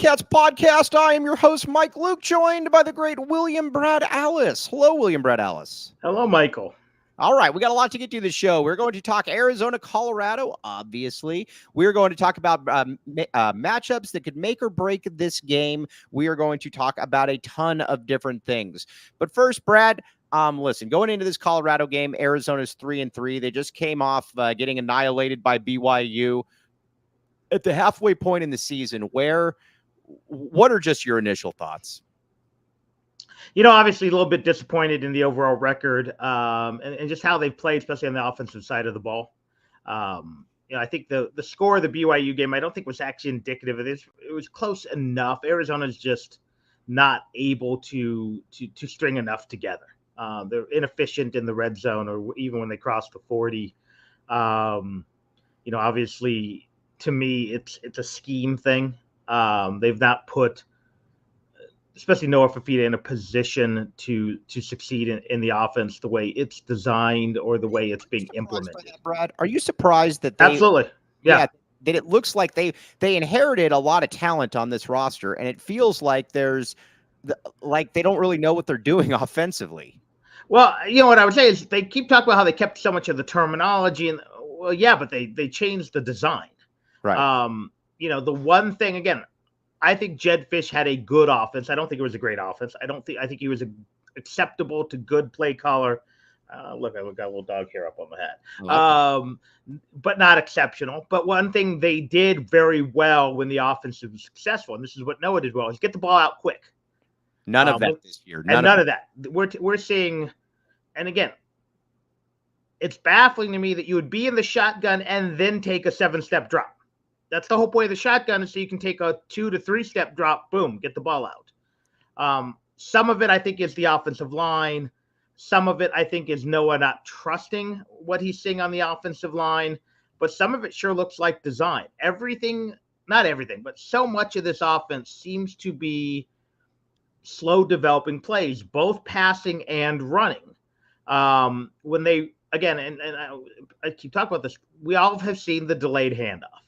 Wildcats podcast. I am your host, Mike Luke, joined by the great William Brad Alice. Hello, William Brad Alice. Hello, Michael. All right, we got a lot to get to the show. We're going to talk Arizona, Colorado, obviously. We're going to talk about matchups that could make or break this game. We are going to talk about a ton of different things. But first, Brad, listen, going into this Colorado game, Arizona's 3-3. They just came off getting annihilated by BYU. At the halfway point in the season, what are just your initial thoughts? You know, obviously a little bit disappointed in the overall record and just how they've played, especially on the offensive side of the ball. I think the score of the BYU game, I don't think was actually indicative of this. It was close enough. Arizona's just not able to string enough together. They're inefficient in the red zone or even when they cross the 40. Obviously, to me, it's a scheme thing. They've not put, especially Noah Fafita, in a position to succeed in the offense the way it's designed or the way it's being implemented. That, Brad, are you surprised that absolutely, yeah, that it looks like they inherited a lot of talent on this roster, and it feels like they don't really know what they're doing offensively. Well, you know what I would say is they keep talking about how they kept so much of the terminology, and well, yeah, but they changed the design. Right. The one thing, again, I think Jedd Fisch had a good offense. I don't think it was a great offense. I think he was acceptable to good play caller. Look, I got a little dog hair up on my head. But not exceptional. But one thing they did very well when the offense was successful, and this is what Noah did well, is get the ball out quick. None of that this year. None of that. We're seeing, and again, it's baffling to me that you would be in the shotgun and then take a 7-step drop. That's the whole point of the shotgun, is so you can take a 2 to 3 step drop, boom, get the ball out. Some of it, I think, is the offensive line. Some of it, I think, is Noah not trusting what he's seeing on the offensive line. But some of it sure looks like design. Not everything, but so much of this offense seems to be slow developing plays, both passing and running. When they, again, and I keep talking about this, we all have seen the delayed handoff,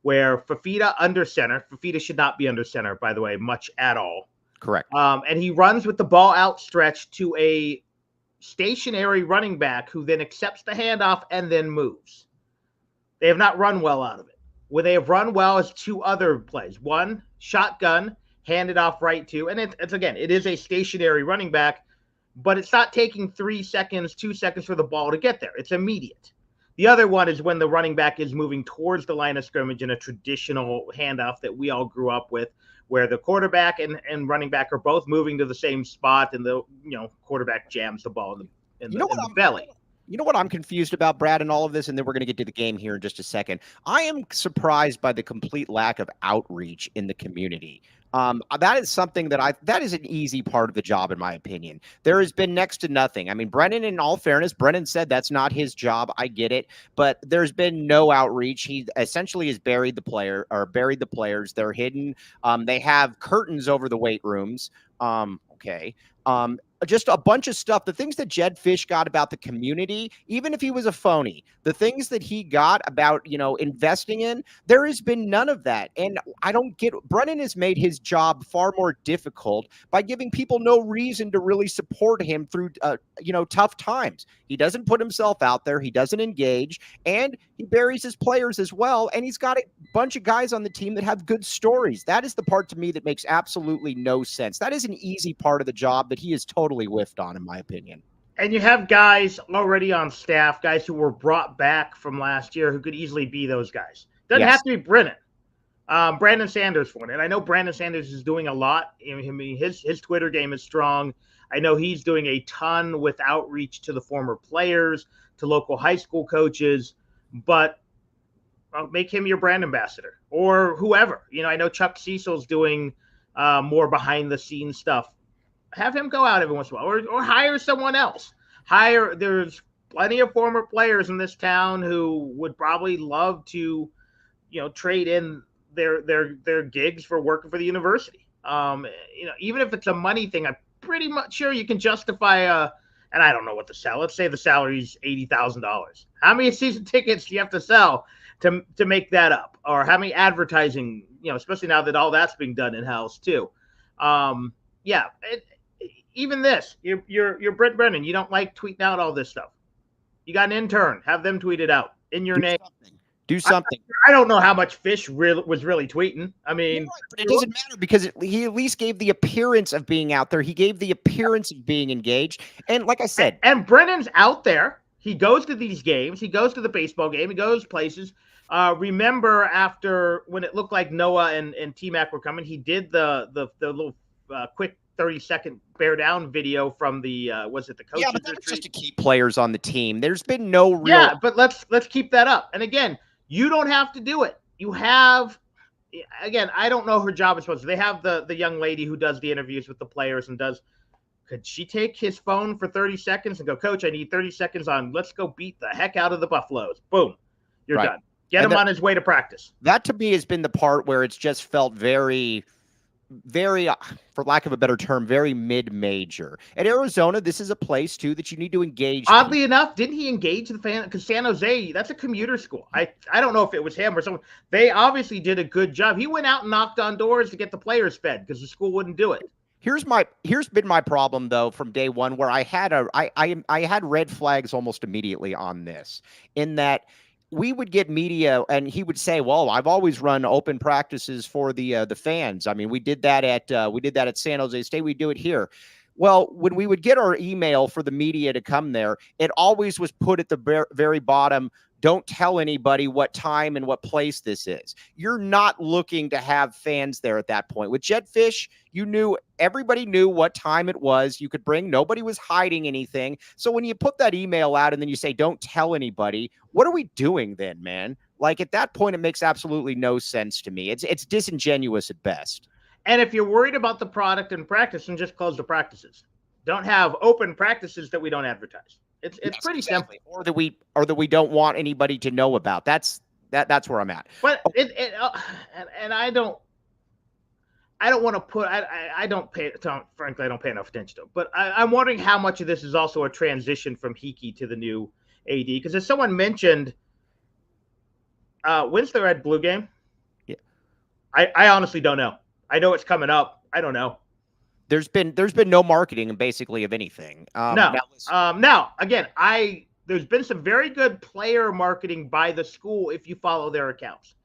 where Fafita under center. Fafita should not be under center, by the way, much at all. Correct. And he runs with the ball outstretched to a stationary running back who then accepts the handoff and then moves. They have not run well out of it. Where they have run well is 2 other plays. One, shotgun, handed off right to, and it is a stationary running back, but it's not taking 3 seconds, 2 seconds for the ball to get there. It's immediate. The other one is when the running back is moving towards the line of scrimmage in a traditional handoff that we all grew up with, where the quarterback and running back are both moving to the same spot, and the quarterback jams the ball in the belly. You know what I'm confused about, Brad, in all of this, and then we're going to get to the game here in just a second. I am surprised by the complete lack of outreach in the community. That is something that is an easy part of the job, in my opinion. There has been next to nothing. I mean, Brennan, in all fairness, Brennan said that's not his job. I get it, but there's been no outreach. He essentially has buried the players. They're hidden. They have curtains over the weight rooms. Just a bunch of stuff. The things that Jedd Fisch got about the community, even if he was a phony, the things that he got about, investing in, there has been none of that. And I don't get, Brennan has made his job far more difficult by giving people no reason to really support him through, tough times. He doesn't put himself out there. He doesn't engage, and he buries his players as well. And he's got a bunch of guys on the team that have good stories. That is the part to me that makes absolutely no sense. That is an easy part of the job that he is totally whiffed on, in my opinion. And you have guys already on staff, guys who were brought back from last year who could easily be those guys. Doesn't have to be Brennan. Brandon Sanders for it. And I know Brandon Sanders is doing a lot. I mean, his Twitter game is strong. I know he's doing a ton with outreach to the former players, to local high school coaches, but make him your brand ambassador or whoever. I know Chuck Cecil's doing more behind the scenes stuff. Have him go out every once in a while, or hire someone else. There's plenty of former players in this town who would probably love to, trade in their gigs for working for the university. Even if it's a money thing, I'm pretty much sure you can justify and I don't know what to sell. Let's say the salary is $80,000. How many season tickets do you have to sell to make that up? Or how many advertising, especially now that all that's being done in-house too. Even this, you're Brent Brennan. You don't like tweeting out all this stuff. You got an intern. Have them tweet it out in your name. Do something. I don't know how much Fish was really tweeting. I mean, but it doesn't matter because he at least gave the appearance of being out there. He gave the appearance of being engaged. And like I said, and Brennan's out there. He goes to these games. He goes to the baseball game. He goes places. Remember after when it looked like Noah and T-Mac were coming, he did the little quick 30-second bear down video from the was it the coaches? Yeah, but that's just to keep players on the team. There's been no real. Yeah, but let's keep that up. And again, you don't have to do it. You have, again, I don't know her job is supposed to. They have the young lady who does the interviews with the players and does. Could she take his phone for 30 seconds and go, Coach, I need 30 seconds on. Let's go beat the heck out of the Buffaloes. Boom, you're done. Get him on his way to practice. That to me has been the part where it's just felt very, for lack of a better term, very mid-major. At Arizona, this is a place too that you need to engage. Oddly enough, didn't he engage the fan? Because San Jose, that's a commuter school. I don't know if it was him or someone. They obviously did a good job. He went out and knocked on doors to get the players fed because the school wouldn't do it. Here's been my problem though from day one, where I had red flags almost immediately on this, in that we would get media and he would say, well, I've always run open practices for the fans. I mean, we did that at San Jose State. We do it here. Well, when we would get our email for the media to come there, it always was put at the very bottom. Don't tell anybody what time and what place this is. You're not looking to have fans there at that point. With Jedd Fisch, everybody knew what time it was. You could bring, nobody was hiding anything. So when you put that email out and then you say, don't tell anybody, what are we doing then, man? Like at that point, it makes absolutely no sense to me. It's disingenuous at best. And if you're worried about the product and practice, then just close the practices. Don't have open practices that we don't advertise. It's pretty simple. Or that we don't want anybody to know about. That's where I'm at. But and I don't want to put frankly I don't pay enough attention to it. But I'm wondering how much of this is also a transition from Hickey to the new AD. Because as someone mentioned, when's the Red Blue game? Yeah, I honestly don't know. I know it's coming up. I don't know. There's been no marketing basically of anything. Now again, there's been some very good player marketing by the school if you follow their accounts.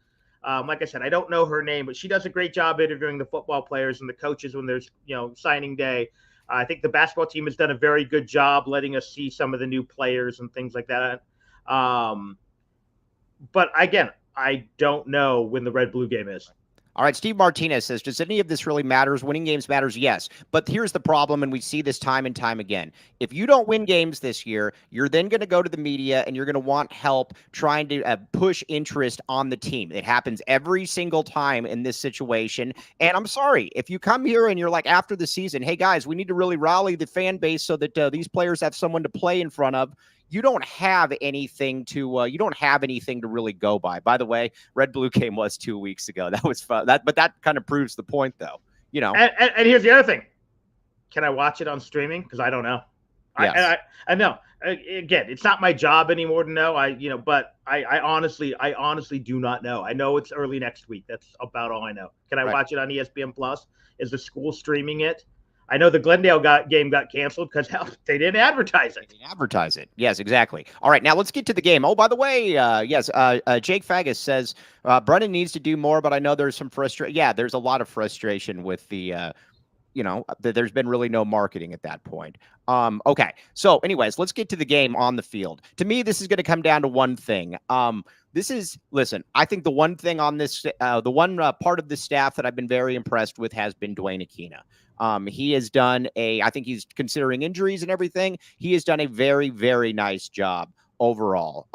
Like I said, I don't know her name, but she does a great job interviewing the football players and the coaches when there's signing day. I think the basketball team has done a very good job letting us see some of the new players and things like that. But again, I don't know when the Red Blue game is. All right, Steve Martinez says, does any of this really matters? Winning games matters, yes. But here's the problem, and we see this time and time again. If you don't win games this year, you're then going to go to the media and you're going to want help trying to push interest on the team. It happens every single time in this situation. And I'm sorry, if you come here and you're like after the season, hey, guys, we need to really rally the fan base so that these players have someone to play in front of. You don't have anything to really go by. By the way, Red Blue game was 2 weeks ago. That was fun. But that kind of proves the point, though. And here's the other thing: can I watch it on streaming? Because I don't know. Yes. I know. Again, it's not my job anymore to know. But I honestly do not know. I know it's early next week. That's about all I know. Can I watch it on ESPN Plus? Is the school streaming it? I know the Glendale game got canceled because they didn't advertise it. Yes, exactly. All right, now let's get to the game. Oh, by the way, Jake Fagus says Brennan needs to do more, but I know there's some frustration. Yeah, there's a lot of frustration with the there's been really no marketing at that point. Okay, so anyways, let's get to the game on the field. To me, this is going to come down to one thing. Listen, I think the one thing on this, the one part of the staff that I've been very impressed with has been Duane Akina. He has done I think he's considering injuries and everything. He has done a very, very nice job overall.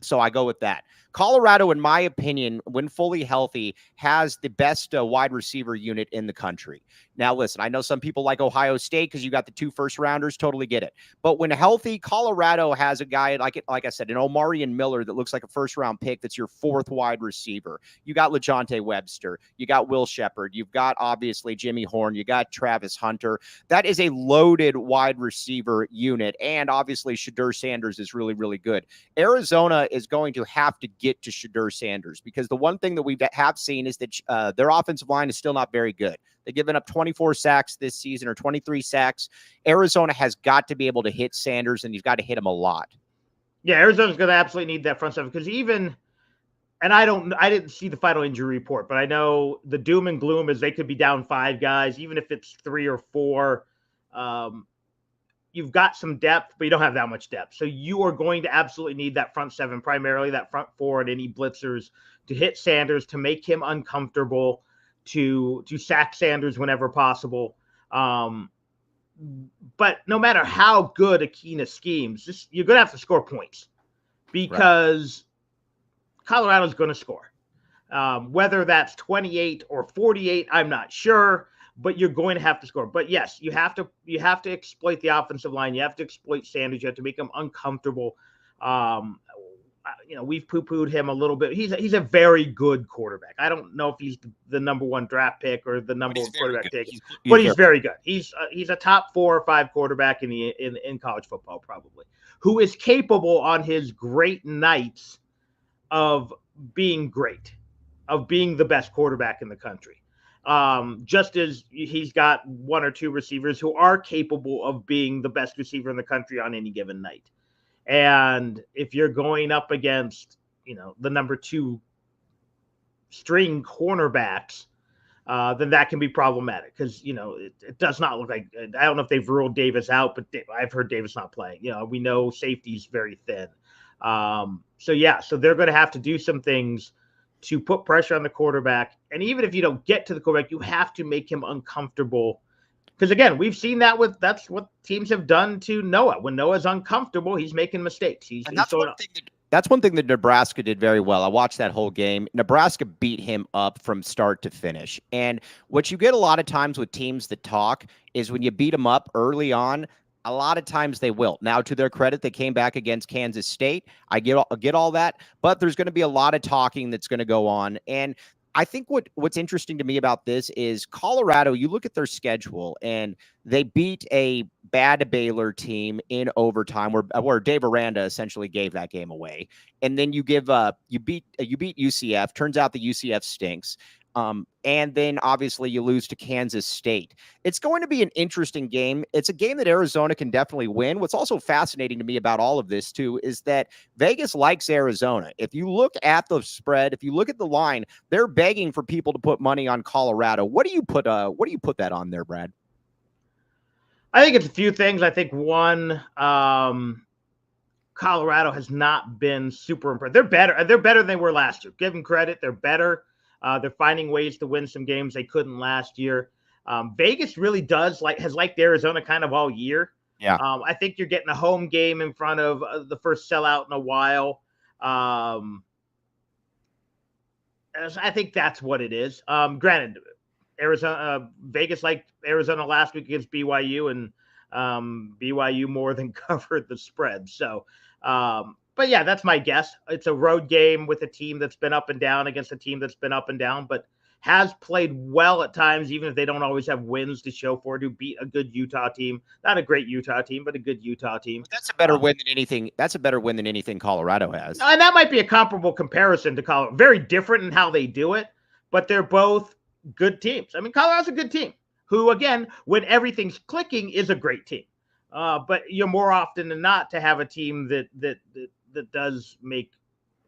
So I go with that. Colorado, in my opinion, when fully healthy, has the best wide receiver unit in the country. Now, listen, I know some people like Ohio State because you got the 2 first-rounders, totally get it. But when healthy, Colorado has a guy, like I said, an Omarion Miller that looks like a first-round pick that's your 4th wide receiver. You got LeJohntay Webster. You got Will Shepard. You've got, obviously, Jimmy Horn. You got Travis Hunter. That is a loaded wide receiver unit. And, obviously, Shadur Sanders is really, really good. Arizona is going to have to get to Shedeur Sanders, because the one thing that we have seen is that their offensive line is still not very good. They've given up 24 sacks this season, or 23 sacks. Arizona has got to be able to hit Sanders, and you've got to hit him a lot. Yeah, Arizona's going to absolutely need that front seven, because even – and I didn't see the final injury report, but I know the doom and gloom is they could be down 5 guys, even if it's 3 or 4. You've got some depth, but you don't have that much depth. So you are going to absolutely need that front 7, primarily that front 4 and any blitzers, to hit Sanders, to make him uncomfortable, to sack Sanders whenever possible. But no matter how good Akina schemes, you're going to have to score points, because Colorado's going to score. Whether that's 28 or 48, I'm not sure, but you're going to have to score. But yes, you have to exploit the offensive line. You have to exploit Sanders. You have to make him uncomfortable. We've poo-pooed him a little bit. He's a very good quarterback. I don't know if he's the number 1 draft pick or the number 1 quarterback pick, but he's very good. He's a top 4 or 5 quarterback in college football, probably, who is capable on his great nights of being great, of being the best quarterback in the country. Just as he's got 1 or 2 receivers who are capable of being the best receiver in the country on any given night. And if you're going up against, the number 2 string cornerbacks, then that can be problematic, because, it does not look like, I don't know if they've ruled Davis out, but I've heard Davis not playing. We know safety's very thin. So they're going to have to do some things to put pressure on the quarterback. And even if you don't get to the quarterback, you have to make him uncomfortable. Because again, we've seen that's what teams have done to Noah. When Noah's uncomfortable, he's making mistakes. That's one thing that Nebraska did very well. I watched that whole game. Nebraska beat him up from start to finish. And what you get a lot of times with teams that talk is when you beat them up early on, a lot of times they will. Now, to their credit, they came back against Kansas State. I get all that, but there's going to be a lot of talking that's going to go on. And I think what's interesting to me about this is Colorado, you look at their schedule, and they beat a bad Baylor team in overtime where Dave Aranda essentially gave that game away. And then you beat UCF. Turns out the UCF stinks. And then obviously you lose to Kansas State. It's going to be an interesting game. It's a game that Arizona can definitely win. What's also fascinating to me about all of this too is that Vegas likes Arizona. If you look at the spread, if you look at the line, they're begging for people to put money on Colorado. What do you put that on there, Brad? I think it's a few things. I think one, Colorado has not been super impressive. They're better than they were last year. Give them credit. They're better. They're finding ways to win some games they couldn't last year. Vegas really has liked Arizona kind of all year. Yeah. I think you're getting a home game in front of the first sellout in a while. I think that's what it is. Granted, Vegas liked Arizona last week against BYU, and BYU more than covered the spread. So, but yeah, that's my guess. It's a road game with a team that's been up and down against a team that's been up and down, but has played well at times, even if they don't always have wins to show for it, to beat a good Utah team. Not a great Utah team, but a good Utah team. But that's a better win than anything. That's a better win than anything Colorado has. And that might be a comparable comparison to Colorado. Very different in how they do it, but they're both good teams. I mean, Colorado's a good team who, again, when everything's clicking, is a great team. But you're more often than not to have a team that does make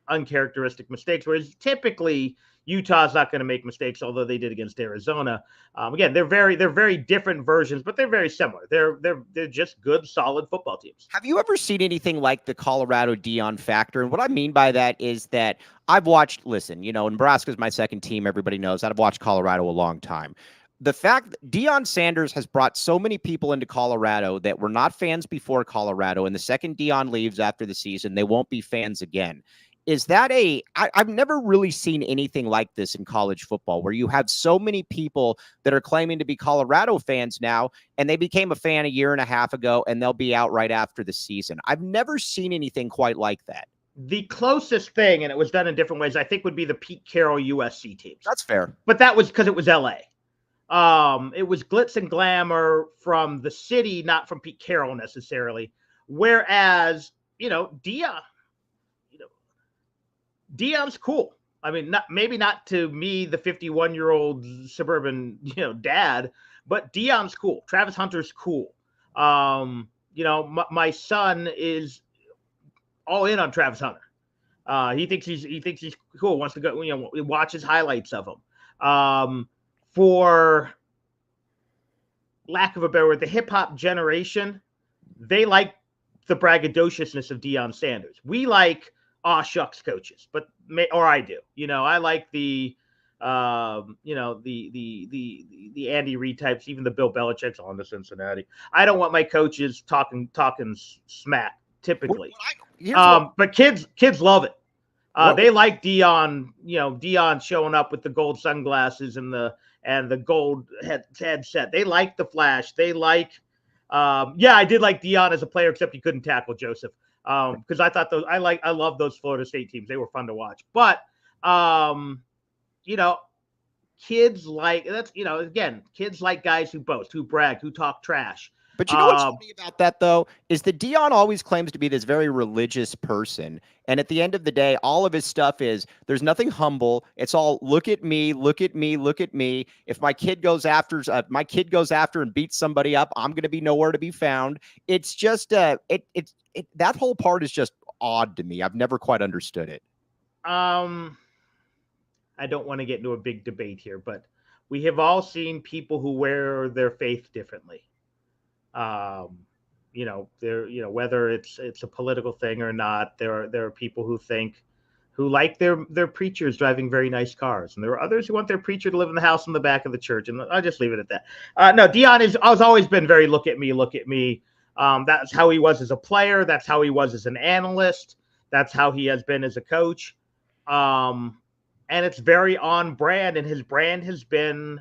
uncharacteristic mistakes, whereas typically Utah's not going to make mistakes, although they did against Arizona. Again, they're very different versions, but they're very similar. They're just good, solid football teams. Have you ever seen anything like the Colorado Deion factor? And what I mean by that is that I've watched. Listen, Nebraska's my second team. Everybody knows I've watched Colorado a long time. The fact that Deion Sanders has brought so many people into Colorado that were not fans before Colorado, and the second Deion leaves after the season, they won't be fans again. Is that I've never really seen anything like this in college football, where you have so many people that are claiming to be Colorado fans now, and they became a fan a year and a half ago, and they'll be out right after the season. I've never seen anything quite like that. The closest thing, and it was done in different ways, I think would be the Pete Carroll USC teams. That's fair. But that was because it was LA. It was glitz and glamour from the city, not from Pete Carroll necessarily. Whereas, Deion, Deion's cool. I mean, maybe not to me, the 51-year-old suburban, dad, but Deion's cool. Travis Hunter's cool. My son is all in on Travis Hunter. He thinks he's cool. Wants to go, watches highlights of him. For lack of a better word, the hip hop generation, they like the braggadociousness of Deion Sanders. We like aw shucks coaches, or I do. I like the the Andy Reid types, even the Bill Belichick's on to Cincinnati. I don't want my coaches talking smack typically. But kids love it. They like Deion, Deion showing up with the gold sunglasses and the gold headset. They like the flash. They like, I did like Deion as a player, except he couldn't tackle Joseph. Because I thought I love those Florida State teams. They were fun to watch. But kids like kids like guys who boast, who brag, who talk trash. But you know what's funny about that, though, is that Deion always claims to be this very religious person. And at the end of the day, all of his stuff is there's nothing humble. It's all look at me, look at me, look at me. If my kid goes after and beats somebody up, I'm going to be nowhere to be found. It's just that whole part is just odd to me. I've never quite understood it. I don't want to get into a big debate here, but we have all seen people who wear their faith differently. Whether it's a political thing or not, there are people who like their preachers driving very nice cars, and there are others who want their preacher to live in the house in the back of the church. And I'll just leave it at that. No, Deion has always been very look at me. That's how he was as a player. That's how he was as an analyst. That's how he has been as a coach. And it's very on brand, and his brand has been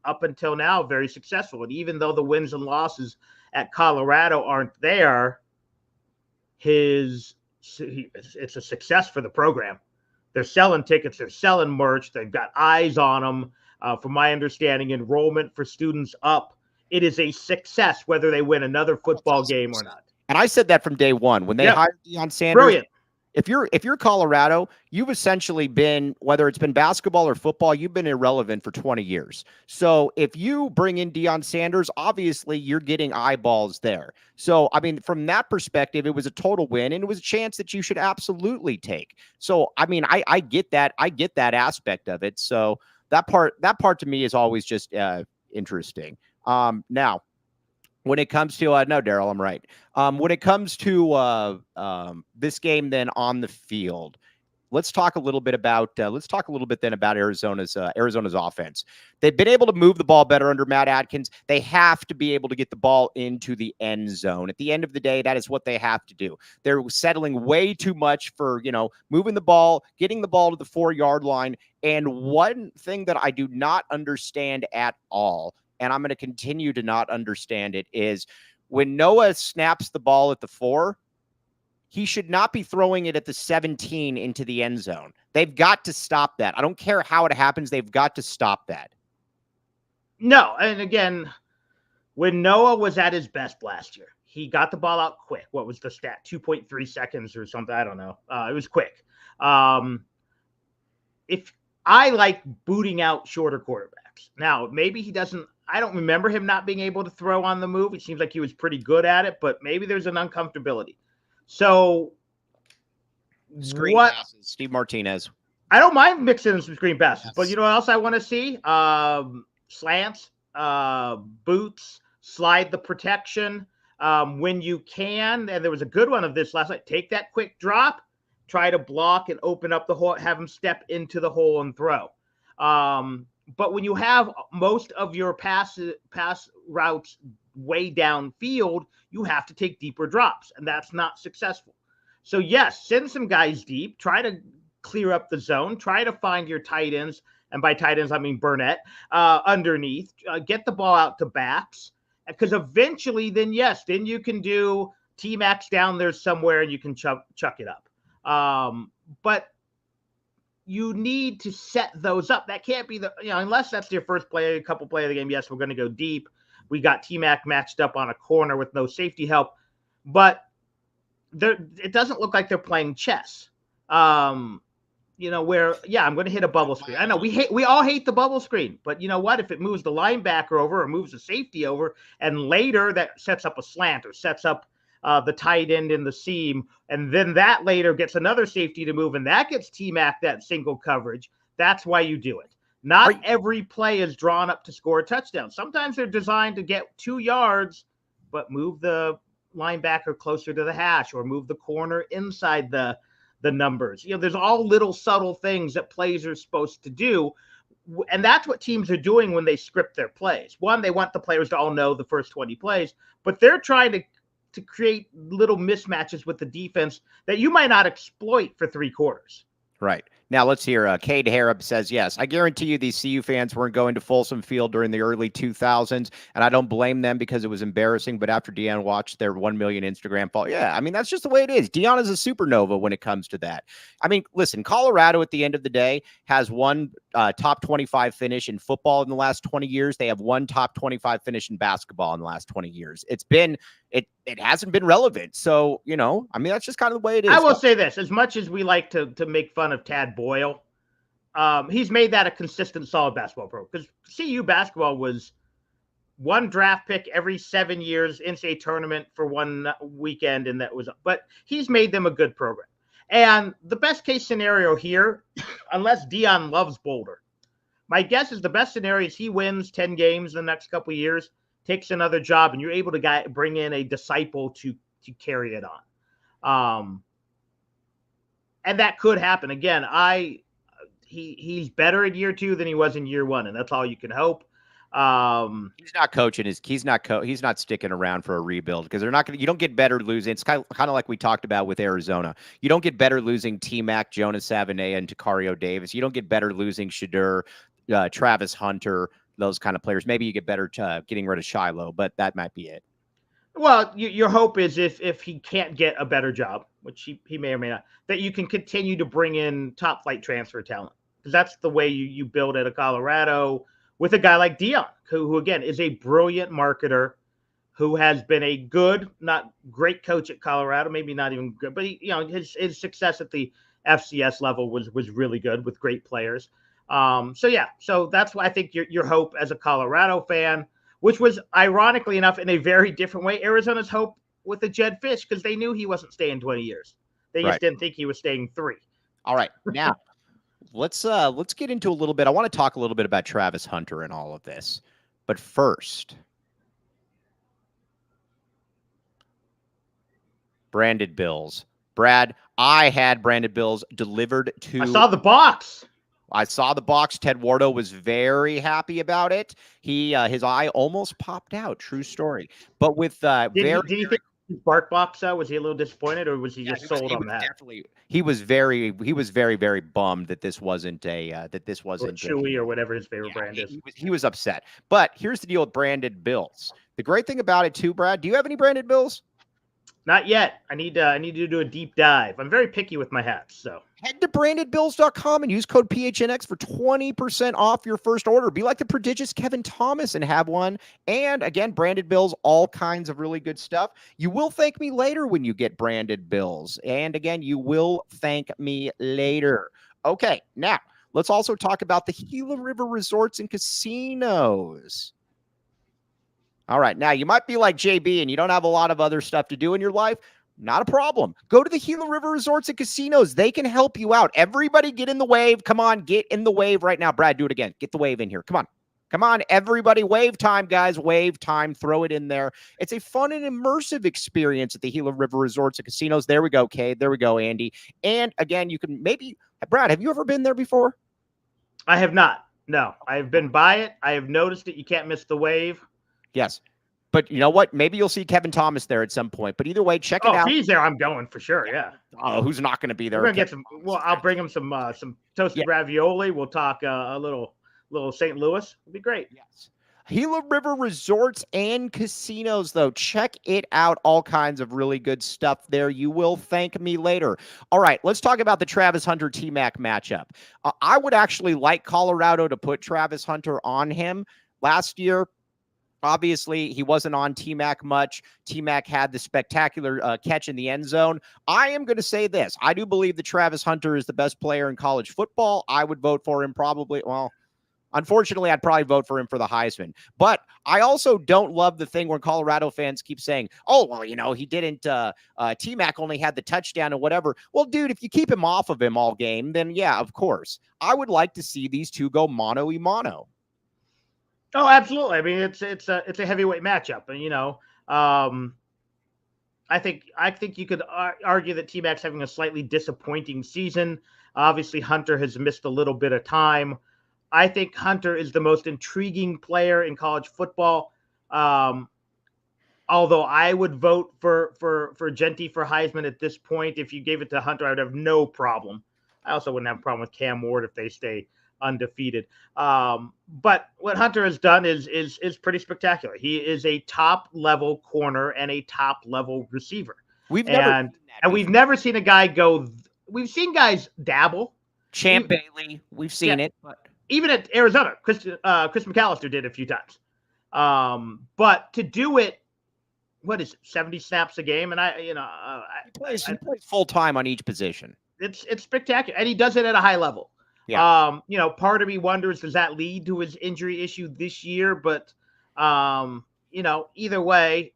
up until now very successful. And even though the wins and losses at Colorado aren't there, it's a success for the program. They're selling tickets, they're selling merch, they've got eyes on them. From my understanding, enrollment for students up. It is a success whether they win another football game or not. And I said that from day one when they hired Deion Sanders. Brilliant. If you're Colorado, you've essentially been, whether it's been basketball or football, you've been irrelevant for 20 years. So if you bring in Deion Sanders, obviously you're getting eyeballs there. So, I mean, from that perspective, it was a total win, and it was a chance that you should absolutely take. So, I mean, I get that. I get that aspect of it. So that part to me is always just interesting. Now, when it comes to no, Daryl, I'm right. When it comes to this game, then on the field, let's talk a little bit then about Arizona's offense. They've been able to move the ball better under Matt Atkins. They have to be able to get the ball into the end zone. At the end of the day, that is what they have to do. They're settling way too much for moving the ball, getting the ball to the 4-yard line. And one thing that I do not understand at all, and I'm going to continue to not understand it, is when Noah snaps the ball at the 4, he should not be throwing it at the 17 into the end zone. They've got to stop that. I don't care how it happens. They've got to stop that. No. And again, when Noah was at his best last year, he got the ball out quick. What was the stat? 2.3 seconds or something. I don't know. It was quick. If I like booting out shorter quarterbacks. Now, maybe he doesn't. I don't remember him not being able to throw on the move. It seems like he was pretty good at it, but maybe there's an uncomfortability. So screen passes, Steve Martinez. I don't mind mixing in some screen passes, but you know what else I want to see? Slants, boots, slide the protection when you can. And there was a good one of this last night. Take that quick drop, try to block and open up the hole, have him step into the hole and throw. But when you have most of your pass routes way downfield, you have to take deeper drops, and that's not successful. So, yes, send some guys deep. Try to clear up the zone. Try to find your tight ends, and by tight ends, I mean Burnett, underneath. Get the ball out to backs, because eventually then you can do T-Max down there somewhere, and you can chuck it up. But you need to set those up. That can't be unless that's your first play, a couple play of the game. Yes, we're going to go deep. We got T-Mac matched up on a corner with no safety help, but it doesn't look like they're playing chess. where, yeah, I'm going to hit a bubble screen. I know we all hate the bubble screen, but you know what? If it moves the linebacker over or moves the safety over, and later that sets up a slant or sets up the tight end in the seam, and then that later gets another safety to move, and that gets T-Mac that single coverage. That's why you do it. Not every play is drawn up to score a touchdown. Sometimes they're designed to get 2 yards, but move the linebacker closer to the hash or move the corner inside the numbers. There's all little subtle things that plays are supposed to do. And that's what teams are doing when they script their plays. One, they want the players to all know the first 20 plays, but they're trying to create little mismatches with the defense that you might not exploit for 3 quarters. Right. Now let's hear Cade Harrop says, yes, I guarantee you these CU fans weren't going to Folsom Field during the early 2000s, and I don't blame them because it was embarrassing, but after Deion watched their 1 million Instagram follow, yeah, I mean, that's just the way it is. Deion is a supernova when it comes to that. I mean, listen, Colorado at the end of the day has one top 25 finish in football in the last 20 years. They have one top 25 finish in basketball in the last 20 years. It hasn't been relevant. So, I mean, that's just kind of the way it is. I will say this, as much as we like to make fun of Tad Boyle, he's made that a consistent, solid basketball program, because CU basketball was one draft pick every 7 years, NCAA tournament for one weekend, and but he's made them a good program. And the best case scenario here, unless Deion loves Boulder, my guess is the best scenario is he wins 10 games in the next couple of years, takes another job, and you're able to bring in a disciple to carry it on. And that could happen. Again, he's better in year 2 than he was in year 1, and that's all you can hope. He's not coaching. He's not sticking around for a rebuild, because you don't get better losing. It's kind of like we talked about with Arizona. You don't get better losing T-Mac, Jonas Savaiinaea, and Tacario Davis. You don't get better losing Shadur, Travis Hunter, those kind of players. Maybe you get better getting rid of Shiloh, but that might be it. Well, your hope is if he can't get a better job, which he may or may not, that you can continue to bring in top flight transfer talent, because that's the way you build at a Colorado with a guy like Deion, who again is a brilliant marketer, who has been a good, not great coach at Colorado, maybe not even good, but his success at the FCS level was really good with great players. So that's why I think your hope as a Colorado fan, which was ironically enough in a very different way Arizona's hope with the Jedd Fisch, because they knew he wasn't staying 20 years. They just didn't think he was staying 3. All right, now let's get into a little bit. I want to talk a little bit about Travis Hunter and all of this, but first, branded bills. Brad, I had branded bills delivered to. I saw the box. Ted Wardo was very happy about it. His eye almost popped out. True story. But with did you think his bark box was he a little disappointed, or was he just sold on that? Definitely, he was very, very bummed that this wasn't Chewy or whatever his favorite brand is. He was upset. But here's the deal with branded bills. The great thing about it too, Brad. Do you have any branded bills? Not yet. I need to do a deep dive. I'm very picky with my hats, so head to brandedbills.com and use code PHNX for 20% off your first order. Be like the prodigious Kevin Thomas and have one. And again, branded bills, all kinds of really good stuff. You will thank me later when you get branded bills. And again, you will thank me later. Okay, now let's also talk about the Gila River Resorts and Casinos. All right. Now, you might be like JB and you don't have a lot of other stuff to do in your life. Not a problem. Go to the Gila River Resorts and Casinos. They can help you out. Everybody get in the wave. Come on, get in the wave right now. Brad, do it again. Get the wave in here. Come on. Come on, everybody. Wave time, guys. Wave time. Throw it in there. It's a fun and immersive experience at the Gila River Resorts and Casinos. There we go, Cade. There we go, Andy. And again, you can maybe, Brad, have you ever been there before? I have not. No, I've been by it. I have noticed it. You can't miss the wave. Yes. But you know what? Maybe you'll see Kevin Thomas there at some point. But either way, check it out. Oh, he's there. I'm going for sure. Yeah. Oh, who's not going to be there? We're going to get some. Well, I'll bring him some toasted ravioli. We'll talk a little St. Louis. It'll be great. Yes. Gila River Resorts and Casinos, though. Check it out. All kinds of really good stuff there. You will thank me later. All right, let's talk about the Travis Hunter T-Mac matchup. I would actually like Colorado to put Travis Hunter on him. Last year, Obviously, he wasn't on T-Mac much. T-Mac had the spectacular catch in the end zone. I am going to say this. I do believe that Travis Hunter is the best player in college football. I would vote for him probably. Well, unfortunately, I'd probably vote for him for the Heisman. But I also don't love the thing where Colorado fans keep saying, oh, well, he didn't, T-Mac only had the touchdown or whatever. Well, dude, if you keep him off of him all game, then yeah, of course. I would like to see these two go mano-a-mano. Oh, absolutely. I mean, it's a heavyweight matchup, and I think you could argue that T-Mac's having a slightly disappointing season. Obviously, Hunter has missed a little bit of time. I think Hunter is the most intriguing player in college football. Although I would vote for Genty for Heisman at this point. If you gave it to Hunter, I would have no problem. I also wouldn't have a problem with Cam Ward if they stay undefeated. But what Hunter has done is pretty spectacular. He is a top level corner and a top level receiver. We've never seen a guy go. We've seen guys dabble. Champ Bailey, we've seen it, but even at Arizona, Chris McAllister did a few times. But to do it, what is it, 70 snaps a game, and he plays full time on each position. It's spectacular, and he does it at a high level. Yeah. Part of me wonders, does that lead to his injury issue this year? But, either way,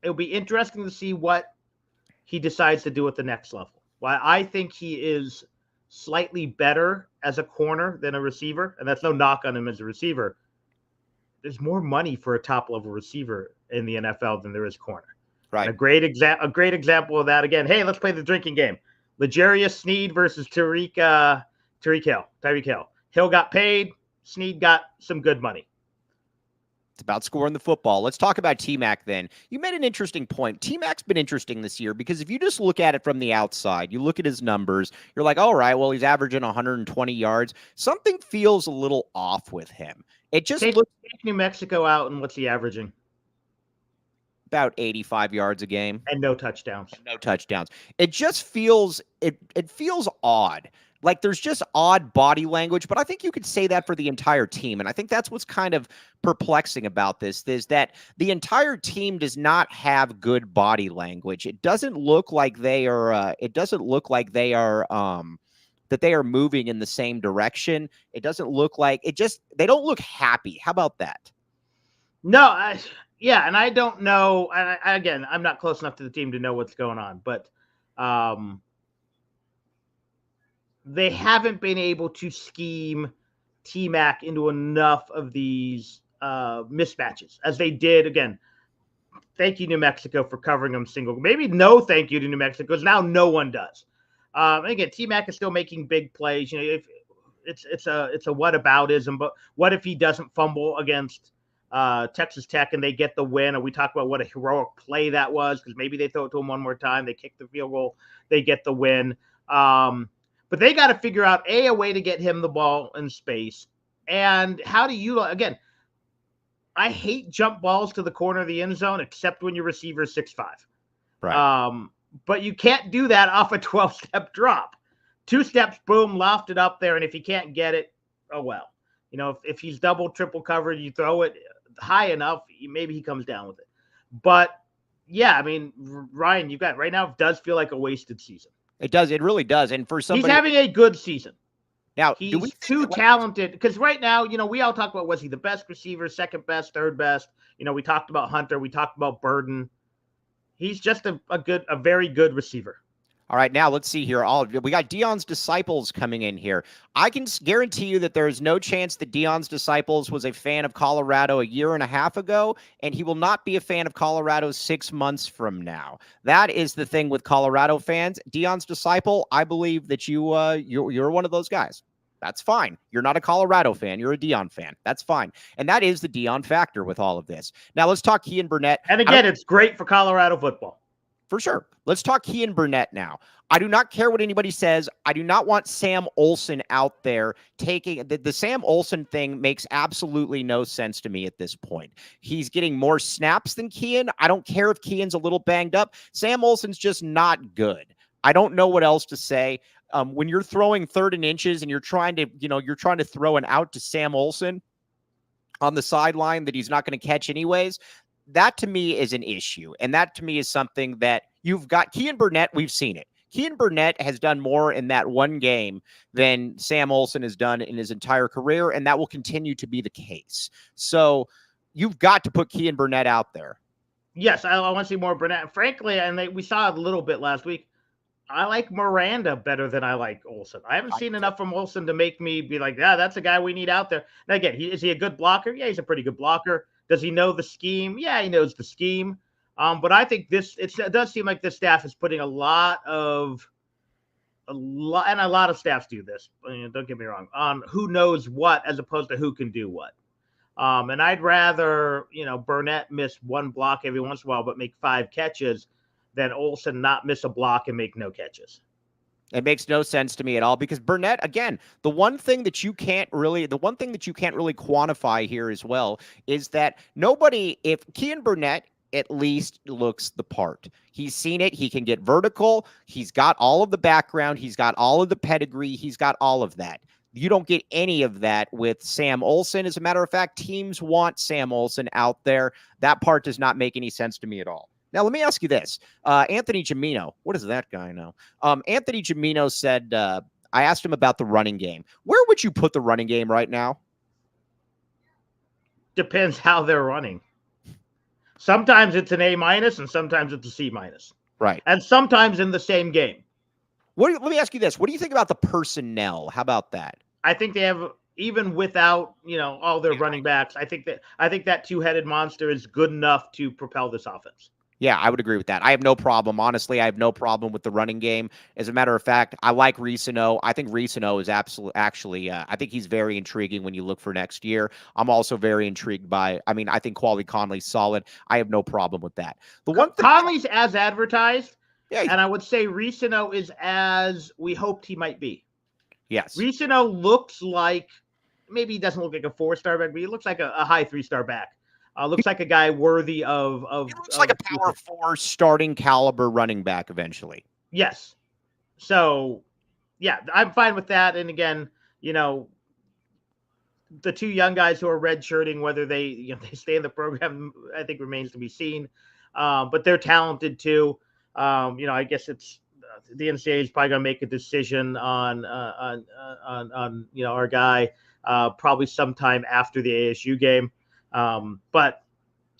it'll be interesting to see what he decides to do at the next level. Well, I think he is slightly better as a corner than a receiver, and that's no knock on him as a receiver. There's more money for a top-level receiver in the NFL than there is corner. Right. And a great example of that, again, hey, let's play the drinking game. L'Jarius Sneed versus Tyreek Hill. Hill got paid. Sneed got some good money. It's about scoring the football. Let's talk about T-Mac then. You made an interesting point. T-Mac's been interesting this year because if you just look at it from the outside, you look at his numbers, you're like, all right, well, he's averaging 120 yards. Something feels a little off with him. It just take New Mexico out, and what's he averaging? About 85 yards a game. And no touchdowns. It just feels, it feels odd. Like there's just odd body language, but I think you could say that for the entire team. And I think that's what's kind of perplexing about this is that the entire team does not have good body language. It doesn't look like they are, that they are moving in the same direction. It doesn't look like they don't look happy. How about that? No, yeah. And I don't know. Again, I'm not close enough to the team to know what's going on, but, they haven't been able to scheme T-Mac into enough of these mismatches as they did. Again, thank you, New Mexico, for covering them single. Maybe no thank you to New Mexico because now no one does. Again, T-Mac is still making big plays. If it's a whataboutism, but what if he doesn't fumble against Texas Tech and they get the win? Or we talk about what a heroic play that was because maybe they throw it to him one more time, they kick the field goal, they get the win. But they got to figure out a way to get him the ball in space. And how do you, again, I hate jump balls to the corner of the end zone, except when your receiver is 6'5". Right. But you can't do that off a 12-step drop. 2 steps, boom, loft it up there. And if you can't get it, oh, well. If he's double, triple covered, you throw it high enough, maybe he comes down with it. But, yeah, I mean, Ryan, you've got right now, it does feel like a wasted season. It does. It really does. And for somebody, he's having a good season. Now, he's too talented because right now, we all talk about, was he the best receiver, second best, third best? We talked about Hunter. We talked about Burden. He's just a very good receiver. All right, now let's see here. We got Deion's Disciples coming in here. I can guarantee you that there is no chance that Deion's Disciples was a fan of Colorado a year and a half ago, and he will not be a fan of Colorado 6 months from now. That is the thing with Colorado fans. Deion's Disciple, I believe that you're one of those guys. That's fine. You're not a Colorado fan. You're a Deion fan. That's fine. And that is the Deion factor with all of this. Now let's talk Keyan Burnett. And again, it's great for Colorado football. For sure. Let's talk Keyan Burnett now. I do not care what anybody says. I do not want Sam Olsen out there taking the Sam Olsen thing makes absolutely no sense to me at this point. He's getting more snaps than Keyan. I don't care if Keyan's a little banged up. Sam Olsen's just not good. I don't know what else to say. When you're throwing 3rd and inches and you're trying to throw an out to Sam Olsen, on the sideline that he's not going to catch anyways. That to me is an issue. And that to me is something that you've got. Keyan Burnett, we've seen it. Keyan Burnett has done more in that one game than Sam Olsen has done in his entire career, and that will continue to be the case. So you've got to put Keyan Burnett out there. Yes, I want to see more Burnett. Frankly, and we saw it a little bit last week, I like Miranda better than I like Olsen. I haven't seen enough from Olsen to make me be like, yeah, that's a guy we need out there. Now, again, is he a good blocker? Yeah, he's a pretty good blocker. Does he know the scheme? Yeah, he knows the scheme. But I think it does seem like this staff is putting a lot of staffs do this. Don't get me wrong, on who knows what as opposed to who can do what. And I'd rather, Burnett miss one block every once in a while, but make 5 catches than Olsen not miss a block and make no catches. It makes no sense to me at all because Burnett, again, the one thing that you can't really quantify here as well is that if Keyan Burnett at least looks the part. He's seen it. He can get vertical. He's got all of the background. He's got all of the pedigree. He's got all of that. You don't get any of that with Sam Olsen. As a matter of fact, teams want Sam Olsen out there. That part does not make any sense to me at all. Now, let me ask you this. Anthony Gimino, what does that guy know? Anthony Gimino said, I asked him about the running game. Where would you put the running game right now? Depends how they're running. Sometimes it's an A- and sometimes it's a C-. Right. And sometimes in the same game. Let me ask you this. What do you think about the personnel? How about that? I think they have, even without, all their running backs, I think that two-headed monster is good enough to propel this offense. Yeah, I would agree with that. I have no problem. Honestly, I have no problem with the running game. As a matter of fact, I like Risano. I think Risano is I think he's very intriguing when you look for next year. I'm also very intrigued by, I think Quali Conley's solid. I have no problem with that. Conley's as advertised, yeah, and I would say Risano is as we hoped he might be. Yes. Risano looks like, maybe he doesn't look like a 4-star back, but he looks like a high 3-star back. Looks like a guy worthy of. He looks like a power 4 starting caliber running back eventually. Yes. So, yeah, I'm fine with that. And again, the 2 young guys who are redshirting, whether they stay in the program, I think remains to be seen. But they're talented too. I guess it's the NCAA is probably going to make a decision on our guy probably sometime after the ASU game. But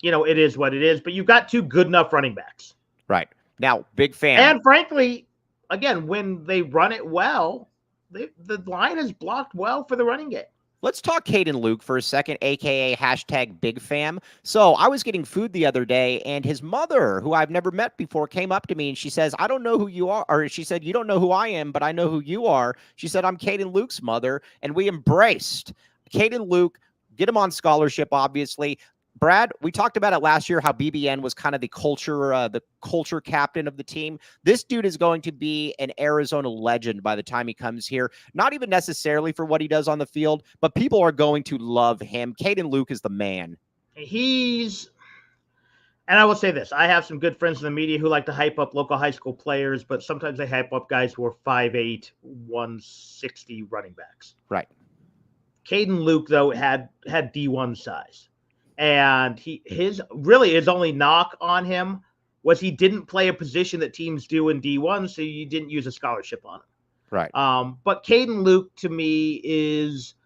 it is what it is. But you've got 2 good enough running backs. Right. Now, big fan. And frankly, again, when they run it well, the line is blocked well for the running game. Let's talk Caden Luke for a second, a.k.a. #BigFam. So I was getting food the other day, and his mother, who I've never met before, came up to me, and she says, I don't know who you are. Or she said, you don't know who I am, but I know who you are. She said, I'm Caden Luke's mother, and we embraced Caden Luke, get him on scholarship, obviously. Brad, we talked about it last year, how BBN was kind of the culture captain of the team. This dude is going to be an Arizona legend by the time he comes here. Not even necessarily for what he does on the field, but people are going to love him. Caden Luke is the man. And I will say this, I have some good friends in the media who like to hype up local high school players, but sometimes they hype up guys who are 5'8", 160 running backs. Right. Caden Luke, though, had D1 size. And his only knock on him was he didn't play a position that teams do in D1, so you didn't use a scholarship on him. Right. But Caden Luke to me is,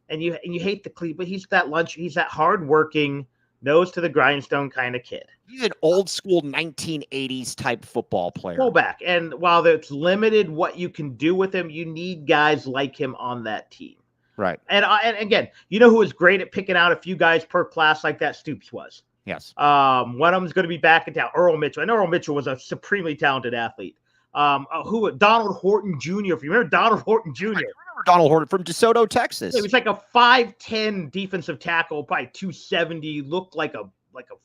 and you hate the cleat, but he's that hardworking, nose to the grindstone kind of kid. He's an old school 1980s type football player. Fullback. And while it's limited what you can do with him, you need guys like him on that team. Right. And again, who was great at picking out a few guys per class like that? Stoops was. Yes. One of them is going to be back in town. Earl Mitchell. I know Earl Mitchell was a supremely talented athlete. Donald Horton Jr. If you remember Donald Horton Jr. I remember Donald Horton from DeSoto, Texas. He was like a 5'10" defensive tackle, probably 270, looked like a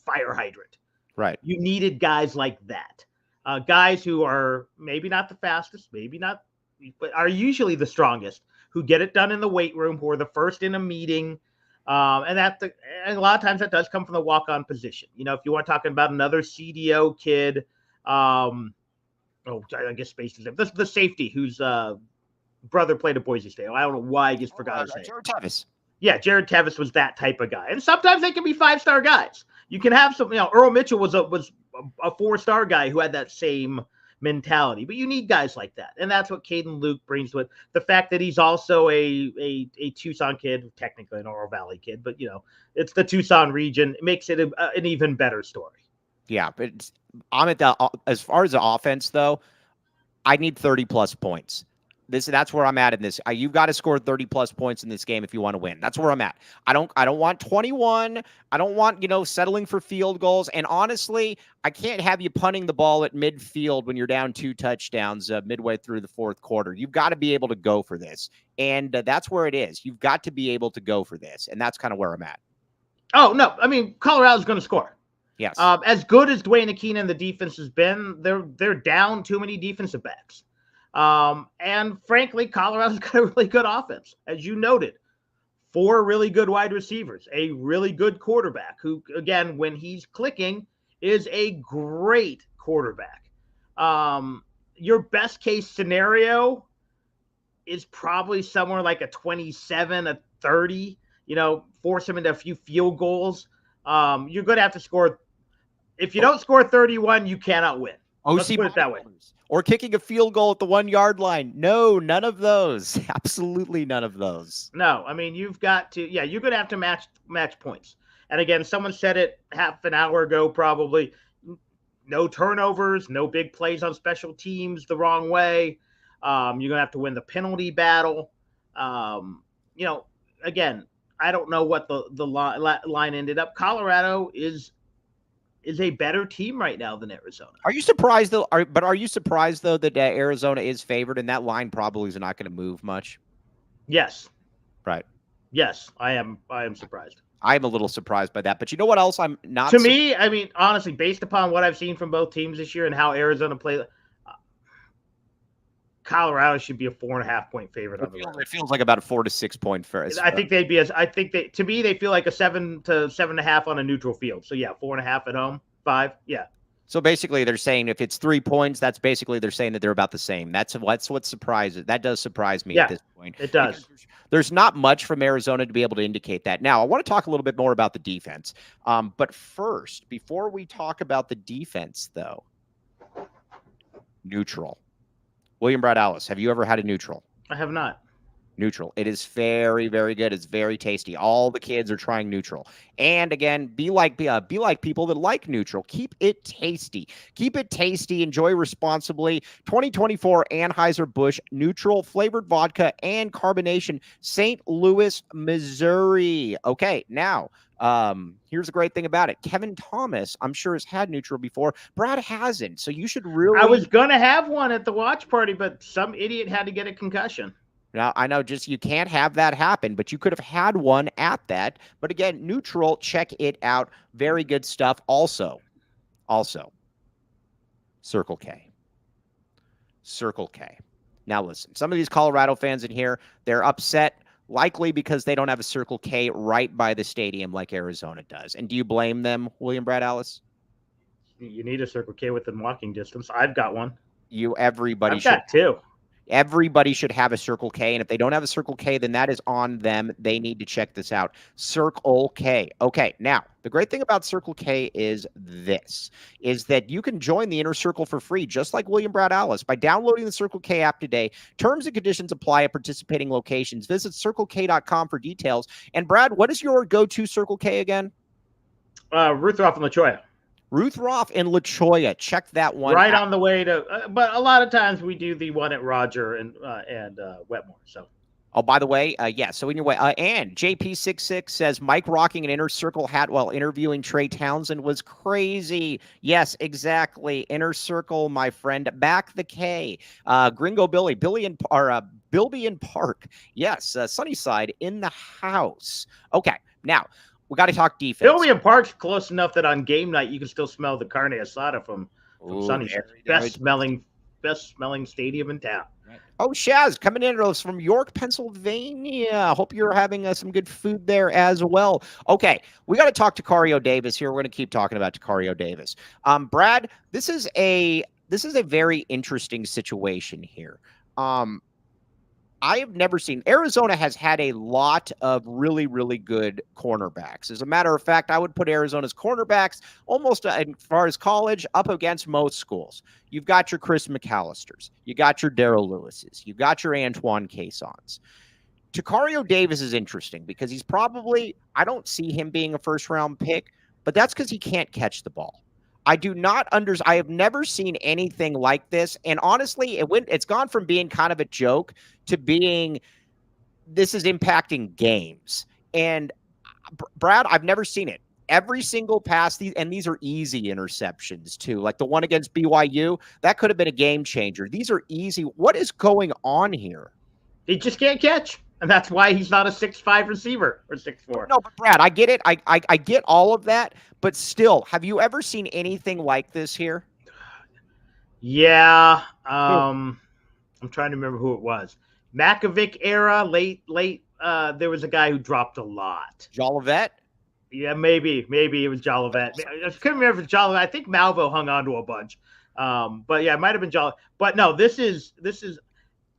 fire hydrant. Right. You needed guys like that. Guys who are maybe not the fastest, maybe not, but are usually the strongest, who get it done in the weight room, who are the first in a meeting. And a lot of times that does come from the walk-on position. If you want talking about another CDO kid, I guess space is the safety whose brother played at Boise State. I don't know why I just forgot his name. Jared Tevis. Yeah, Jared Tevis was that type of guy. And sometimes they can be 5-star guys. You can have some, Earl Mitchell was a 4-star guy who had that same mentality. But you need guys like that. And that's what Caden Luke brings to it. The fact that he's also a Tucson kid, technically an Oro Valley kid, but, it's the Tucson region. It makes it an even better story. Yeah, but as far as the offense, though, I need 30-plus points. That's where I'm at in this. You've got to score 30-plus points in this game if you want to win. That's where I'm at. I don't want 21. I don't want, settling for field goals. And honestly, I can't have you punting the ball at midfield when you're down 2 touchdowns midway through the fourth quarter. You've got to be able to go for this. And that's where it is. You've got to be able to go for this. And that's kind of where I'm at. Oh, no. I mean, Colorado's going to score. Yes. As good as Dwayne Akina and the defense has been, they're down too many defensive backs. And frankly, Colorado's got a really good offense, as you noted. 4 really good wide receivers, a really good quarterback who, again, when he's clicking, is a great quarterback. Your best case scenario is probably somewhere like a 27, a 30, force him into a few field goals. You're going to have to score. If you don't score 31, you cannot win. Let's put it that way. Or kicking a field goal at the 1-yard line. No, none of those. Absolutely none of those. No, I mean, you've got to, you're going to have to match points. And again, someone said it half an hour ago, probably. No turnovers, no big plays on special teams the wrong way. You're going to have to win the penalty battle. Again, I don't know what the line ended up. Colorado is a better team right now than Arizona. Are you surprised though? Are you surprised though that Arizona is favored and that line probably is not going to move much? Yes. Right. Yes, I am surprised. I'm a little surprised by that. But you know what else I'm not? To me, I mean, honestly, based upon what I've seen from both teams this year and how Arizona played, Colorado should be a 4.5-point favorite. It feels like about a 4 to 6 point favorite. I think to me, they feel like a 7 to 7.5 on a neutral field. So yeah, 4.5 at home, 5. Yeah. So basically they're saying if it's 3 points, that's basically they're saying that they're about the same. That's what surprises. That does surprise me at this point. It does. There's not much from Arizona to be able to indicate that. Now, I want to talk a little bit more about the defense. But first, before we talk about the defense, though, NUTRL. William Brad Alice, have you ever had a NUTRL? I have not. NUTRL. It is very, very good. It's very tasty. All the kids are trying NUTRL. And again, be like people that like NUTRL. Keep it tasty. Keep it tasty. Enjoy responsibly. 2024 Anheuser-Busch NUTRL flavored vodka and carbonation, St. Louis, Missouri. Okay, now here's the great thing about it. Kevin Thomas, I'm sure, has had NUTRL before. Brad hasn't. So you should really. I was gonna have one at the watch party, but some idiot had to get a concussion. Now, I know you can't have that happen, but you could have had one at that. But again, NUTRL, check it out. Very good stuff. Also, Circle K. Circle K. Now, listen, some of these Colorado fans in here, they're upset, likely because they don't have a Circle K right by the stadium like Arizona does. And do you blame them, William Brad Alice? You need a Circle K within walking distance. I've got one. Everybody should. I've got 2. Everybody should have a Circle K, and if they don't have a Circle K, then that is on them. They need to check this out. Circle K. Okay, now, the great thing about Circle K is that you can join the Inner Circle for free, just like William Brad Alice, by downloading the Circle K app today. Terms and conditions apply at participating locations. Visit CircleK.com for details. And Brad, what is your go-to Circle K again? Ruth Roth and La Choya. Ruth Roth and La Choya. Check that one right out. On the way to, but a lot of times we do the one at Roger and Wetmore. So, oh, by the way, so in your way, and JP66 says Mike rocking an Inner Circle hat while interviewing Trey Townsend was crazy. Yes, exactly. Inner Circle, my friend. Back the K. Gringo Bilby in Park. Yes, Sunnyside in the house. Okay, now. We got to talk defense. Bilby and Park's close enough that on game night you can still smell the carne asada from Sunnyside. Best smelling stadium in town. Right. Oh, Shaz coming in from York, Pennsylvania. Hope you're having some good food there as well. Okay, we got to talk to Tacario Davis here. We're going to keep talking about Tacario Davis. Brad, this is a very interesting situation here. I have never seen. Arizona has had a lot of really, really good cornerbacks. As a matter of fact, I would put Arizona's cornerbacks almost, as far as college, up against most schools. You've got your Chris McAllisters. You got your Darrell Lewises. You got your Antoine Caissons. Tacario Davis is interesting because he's probably, I don't see him being a first-round pick, but that's because he can't catch the ball. I do not I have never seen anything like this. And honestly, it's gone from being kind of a joke to being, this is impacting games. And Brad, I've never seen it. Every single pass, these are easy interceptions too. Like the one against BYU, that could have been a game changer. These are easy. What is going on here? He just can't catch. And that's why he's not a 6'5" receiver or 6'4". No, but Brad, I get it. I get all of that. But still, have you ever seen anything like this here? Yeah. I'm trying to remember who it was. Makovic era, late. There was a guy who dropped a lot. Jolivet? Yeah, maybe it was Jolivet. I couldn't remember if it was Jolivet. I think Malvo hung on to a bunch. But yeah, it might have been Jolivet. But no, this is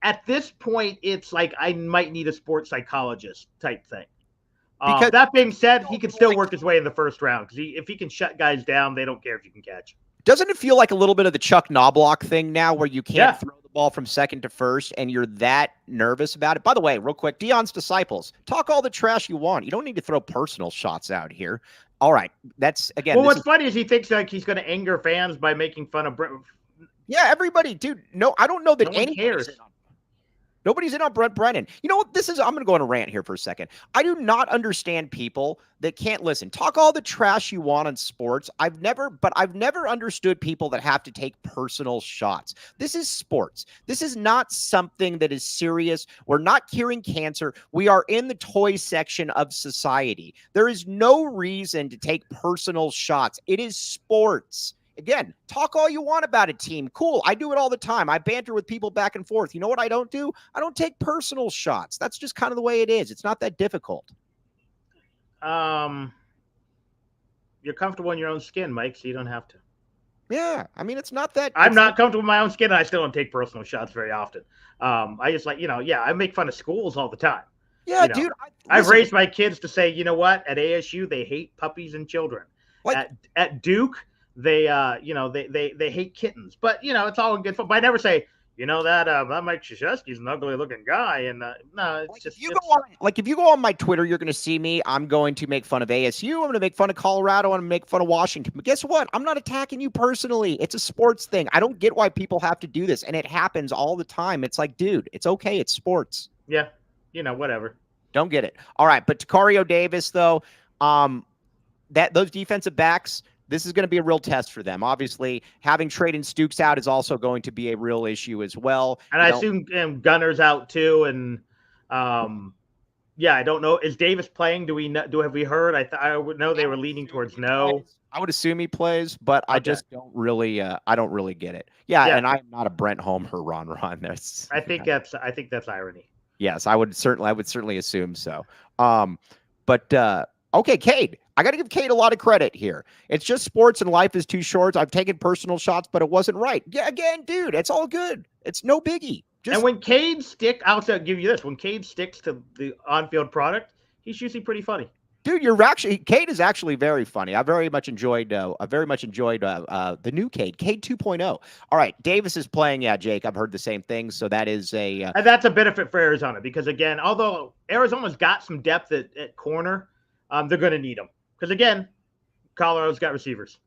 at this point, it's like I might need a sports psychologist type thing. Because that being said, he could still work his way in the first round because if he can shut guys down, they don't care if you can catch. Doesn't it feel like a little bit of the Chuck Knobloch thing now where you can't throw the ball from second to first and you're that nervous about it? By the way, real quick, Deion's disciples, talk all the trash you want. You don't need to throw personal shots out here. All right. That's, again. Well, what's funny is he thinks like he's going to anger fans by making fun of Brent. Yeah, everybody, dude. No, I don't know that anyone cares. Nobody's in on Brent Brennan. You know what? I'm going to go on a rant here for a second. I do not understand people that can't listen. Talk all the trash you want on sports. I've never understood people that have to take personal shots. This is sports. This is not something that is serious. We're not curing cancer. We are in the toy section of society. There is no reason to take personal shots. It is sports. Again, talk all you want about a team. Cool. I do it all the time. I banter with people back and forth. You know what I don't do? I don't take personal shots. That's just kind of the way it is. It's not that difficult. You're comfortable in your own skin, Mike, so you don't have to. Yeah. I mean, it's not that. I'm not comfortable in my own skin, and I still don't take personal shots very often. I just I make fun of schools all the time. Yeah, dude. I've raised my kids to say, you know what? At ASU, they hate puppies and children. Like, at Duke, they hate kittens, but it's all in good fun. But I never say, that Mike Krzyzewski's an ugly looking guy. And no, it's just, if you go on my Twitter, you're going to see me. I'm going to make fun of ASU. I'm going to make fun of Colorado. I'm going to make fun of Washington. But guess what? I'm not attacking you personally. It's a sports thing. I don't get why people have to do this. And it happens all the time. It's like, dude, it's okay. It's sports. Yeah. Whatever. Don't get it. All right. But Tacario Davis, though, those defensive backs, this is going to be a real test for them. Obviously, having Traden Stukes out is also going to be a real issue as well. And I assume Gunner's out too. And I don't know. Is Davis playing? Have we heard? I would know they were leaning towards no. I would assume he plays, but okay. I just don't really. I don't really get it. Yeah, and I'm not a Brent Homer Ron. I think that's irony. Yes, I would certainly assume so. Okay, Cade. I got to give Cade a lot of credit here. It's just sports and life is too short. I've taken personal shots, but it wasn't right. Yeah, again, dude, it's all good. It's no biggie. And when Cade I'll give you this. When Cade sticks to the on-field product, he's usually pretty funny. Dude, Cade is actually very funny. I very much enjoyed the new Cade 2.0. All right, Davis is playing. Yeah, Jake, I've heard the same thing. So that is and that's a benefit for Arizona because again, although Arizona's got some depth at corner, they're going to need them. Because again, Colorado's got receivers.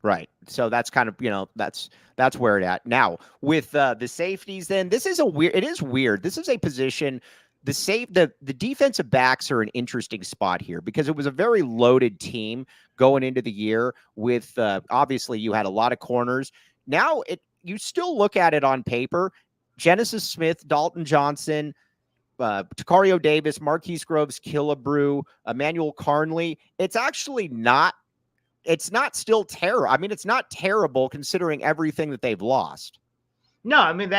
Right. So that's kind of, that's where it at. Now, with the safeties, then it is weird. This is a position, the defensive backs are an interesting spot here because it was a very loaded team going into the year with, obviously you had a lot of corners. Now you still look at it on paper, Genesis Smith, Dalton Johnson, Tacario Davis, Marquise Groves, Killebrew, Emmanuel Carnley. It's actually not. It's not still terrible. I mean, it's not terrible considering everything that they've lost. No, I mean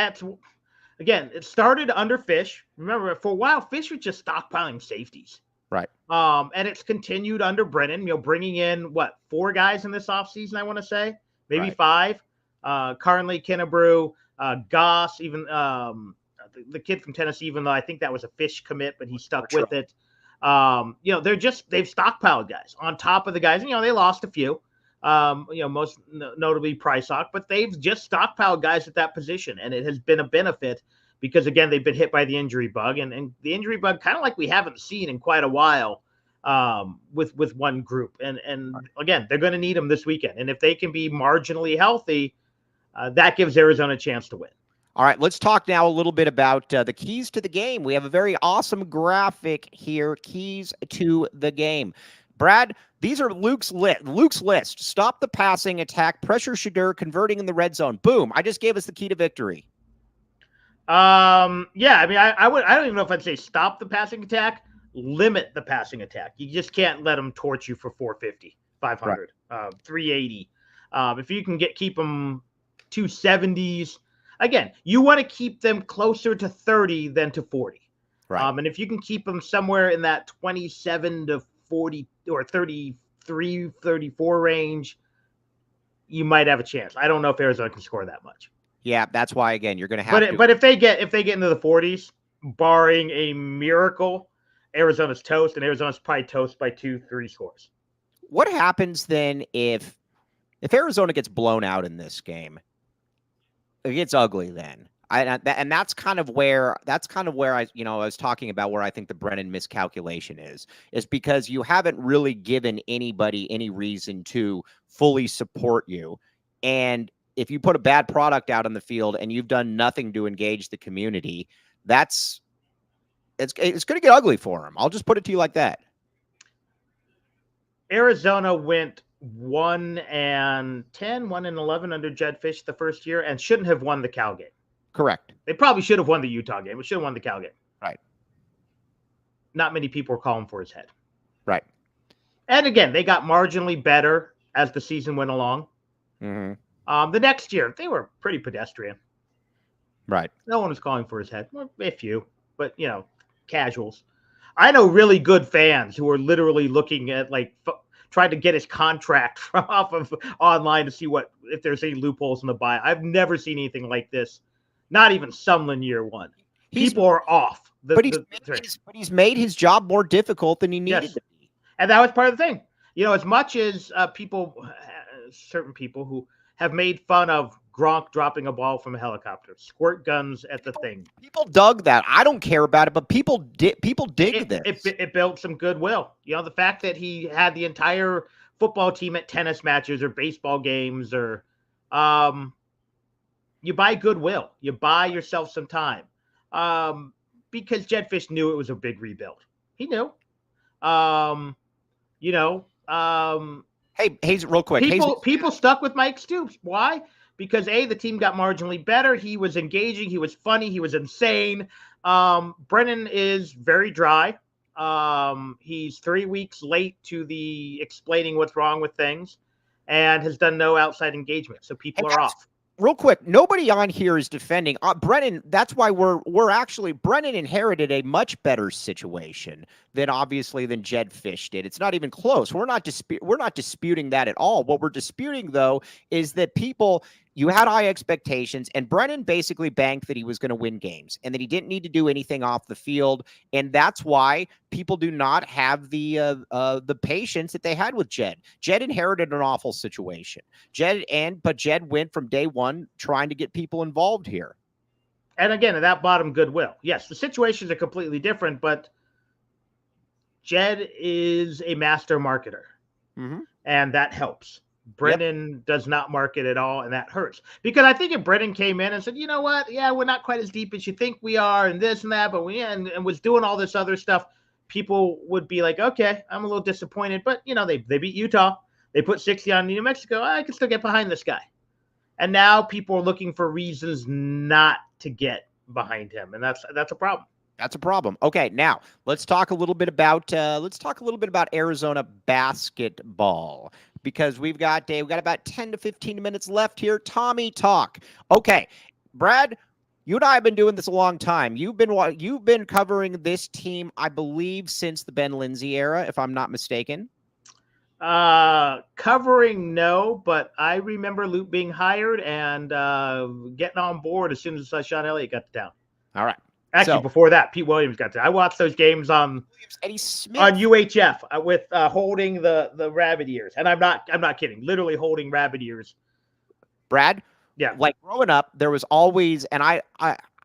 again. It started under Fish. Remember, for a while, Fish was just stockpiling safeties. Right. And it's continued under Brennan. Bringing in 4 guys in this offseason, I want to say, maybe 5. Carnley, Killebrew, Goss, even. the kid from Tennessee, even though I think that was a Fish commit, but he stuck with it. They've stockpiled guys on top of the guys. They lost a few, most notably Price Hawk, but they've just stockpiled guys at that position. And it has been a benefit because, again, they've been hit by the injury bug, and the injury bug kind of like we haven't seen in quite a while with one group. And again, they're going to need them this weekend. And if they can be marginally healthy, that gives Arizona a chance to win. All right, let's talk now a little bit about the keys to the game. We have a very awesome graphic here, keys to the game. Brad, these are Luke's list. Stop the passing attack, pressure Shedeur, converting in the red zone. Boom, I just gave us the key to victory. I don't even know if I'd say stop the passing attack, limit the passing attack. You just can't let them torch you for 450, 500, 380. If you can keep them 270s, again, you want to keep them closer to 30 than to 40. Right. And if you can keep them somewhere in that 27 to 40 or 33, 34 range, you might have a chance. I don't know if Arizona can score that much. Yeah, that's why, again, you're going to have to. But if they get into the 40s, barring a miracle, Arizona's toast, and Arizona's probably toast by 2-3 scores. What happens then if Arizona gets blown out in this game? It gets ugly then. And that's kind of where I was talking about where I think the Brennan miscalculation is because you haven't really given anybody any reason to fully support you. And if you put a bad product out on the field and you've done nothing to engage the community, it's going to get ugly for them. I'll just put it to you like that. Arizona went 1-10, 1-11 under Jedd Fisch the first year and shouldn't have won the Cal game. Correct. They probably should have won the Utah game. We should have won the Cal game. Right. Not many people were calling for his head. Right. And again, they got marginally better as the season went along. Mm-hmm. The next year, they were pretty pedestrian. Right. No one was calling for his head. Well, a few, but, casuals. I know really good fans who are literally looking at, trying to get his contract off of online to see if there's any loopholes in the buy. I've never seen anything like this. Not even Sumlin year one. People are off. But he's made his job more difficult than he needed to be. And that was part of the thing. As much as certain people who have made fun of Gronk dropping a ball from a helicopter, squirt guns at the thing. People dug that. I don't care about it, but people dig this. It built some goodwill. The fact that he had the entire football team at tennis matches or baseball games or you buy goodwill. You buy yourself some time. Because Jedd Fisch knew it was a big rebuild. He knew. Hey, Hayes, real quick. People stuck with Mike Stoops. Why? Because the team got marginally better. He was engaging. He was funny. He was insane. Brennan is very dry. He's 3 weeks late to the explaining what's wrong with things and has done no outside engagement. So people are off. Real quick, nobody on here is defending Brennan. That's why Brennan inherited a much better situation than Jedd Fisch did. It's not even close. We're not disputing that at all. What we're disputing though is that you had high expectations, and Brennan basically banked that he was going to win games and that he didn't need to do anything off the field. And that's why people do not have the patience that they had with Jedd. Jedd inherited an awful situation. But Jedd went from day one trying to get people involved here. And again, that bottom goodwill. Yes, the situations are completely different, but Jedd is a master marketer, and that helps. Brennan does not market at all, and that hurts. Because I think if Brennan came in and said, you know what, yeah, we're not quite as deep as you think we are, and this and that, but and was doing all this other stuff, people would be like, okay, I'm a little disappointed. But, they beat Utah. They put 60 on New Mexico. I can still get behind this guy. And now people are looking for reasons not to get behind him, and that's a problem. That's a problem. Okay, now let's talk a little bit about Arizona basketball, because we've got about 10 to 15 minutes left here. Tommy talk. Okay, Brad, you and I have been doing this a long time. You've been covering this team, I believe, since the Ben Lindsay era, if I'm not mistaken. Covering, no, but I remember Luke being hired and getting on board as soon as Sean Elliott got to town. All right. Actually, before that, Pete Williams got there. I watched those games on Eddie Smith on UHF with holding the rabbit ears, and I'm not kidding. Literally holding rabbit ears. Brad, yeah. Like growing up, there was always, and I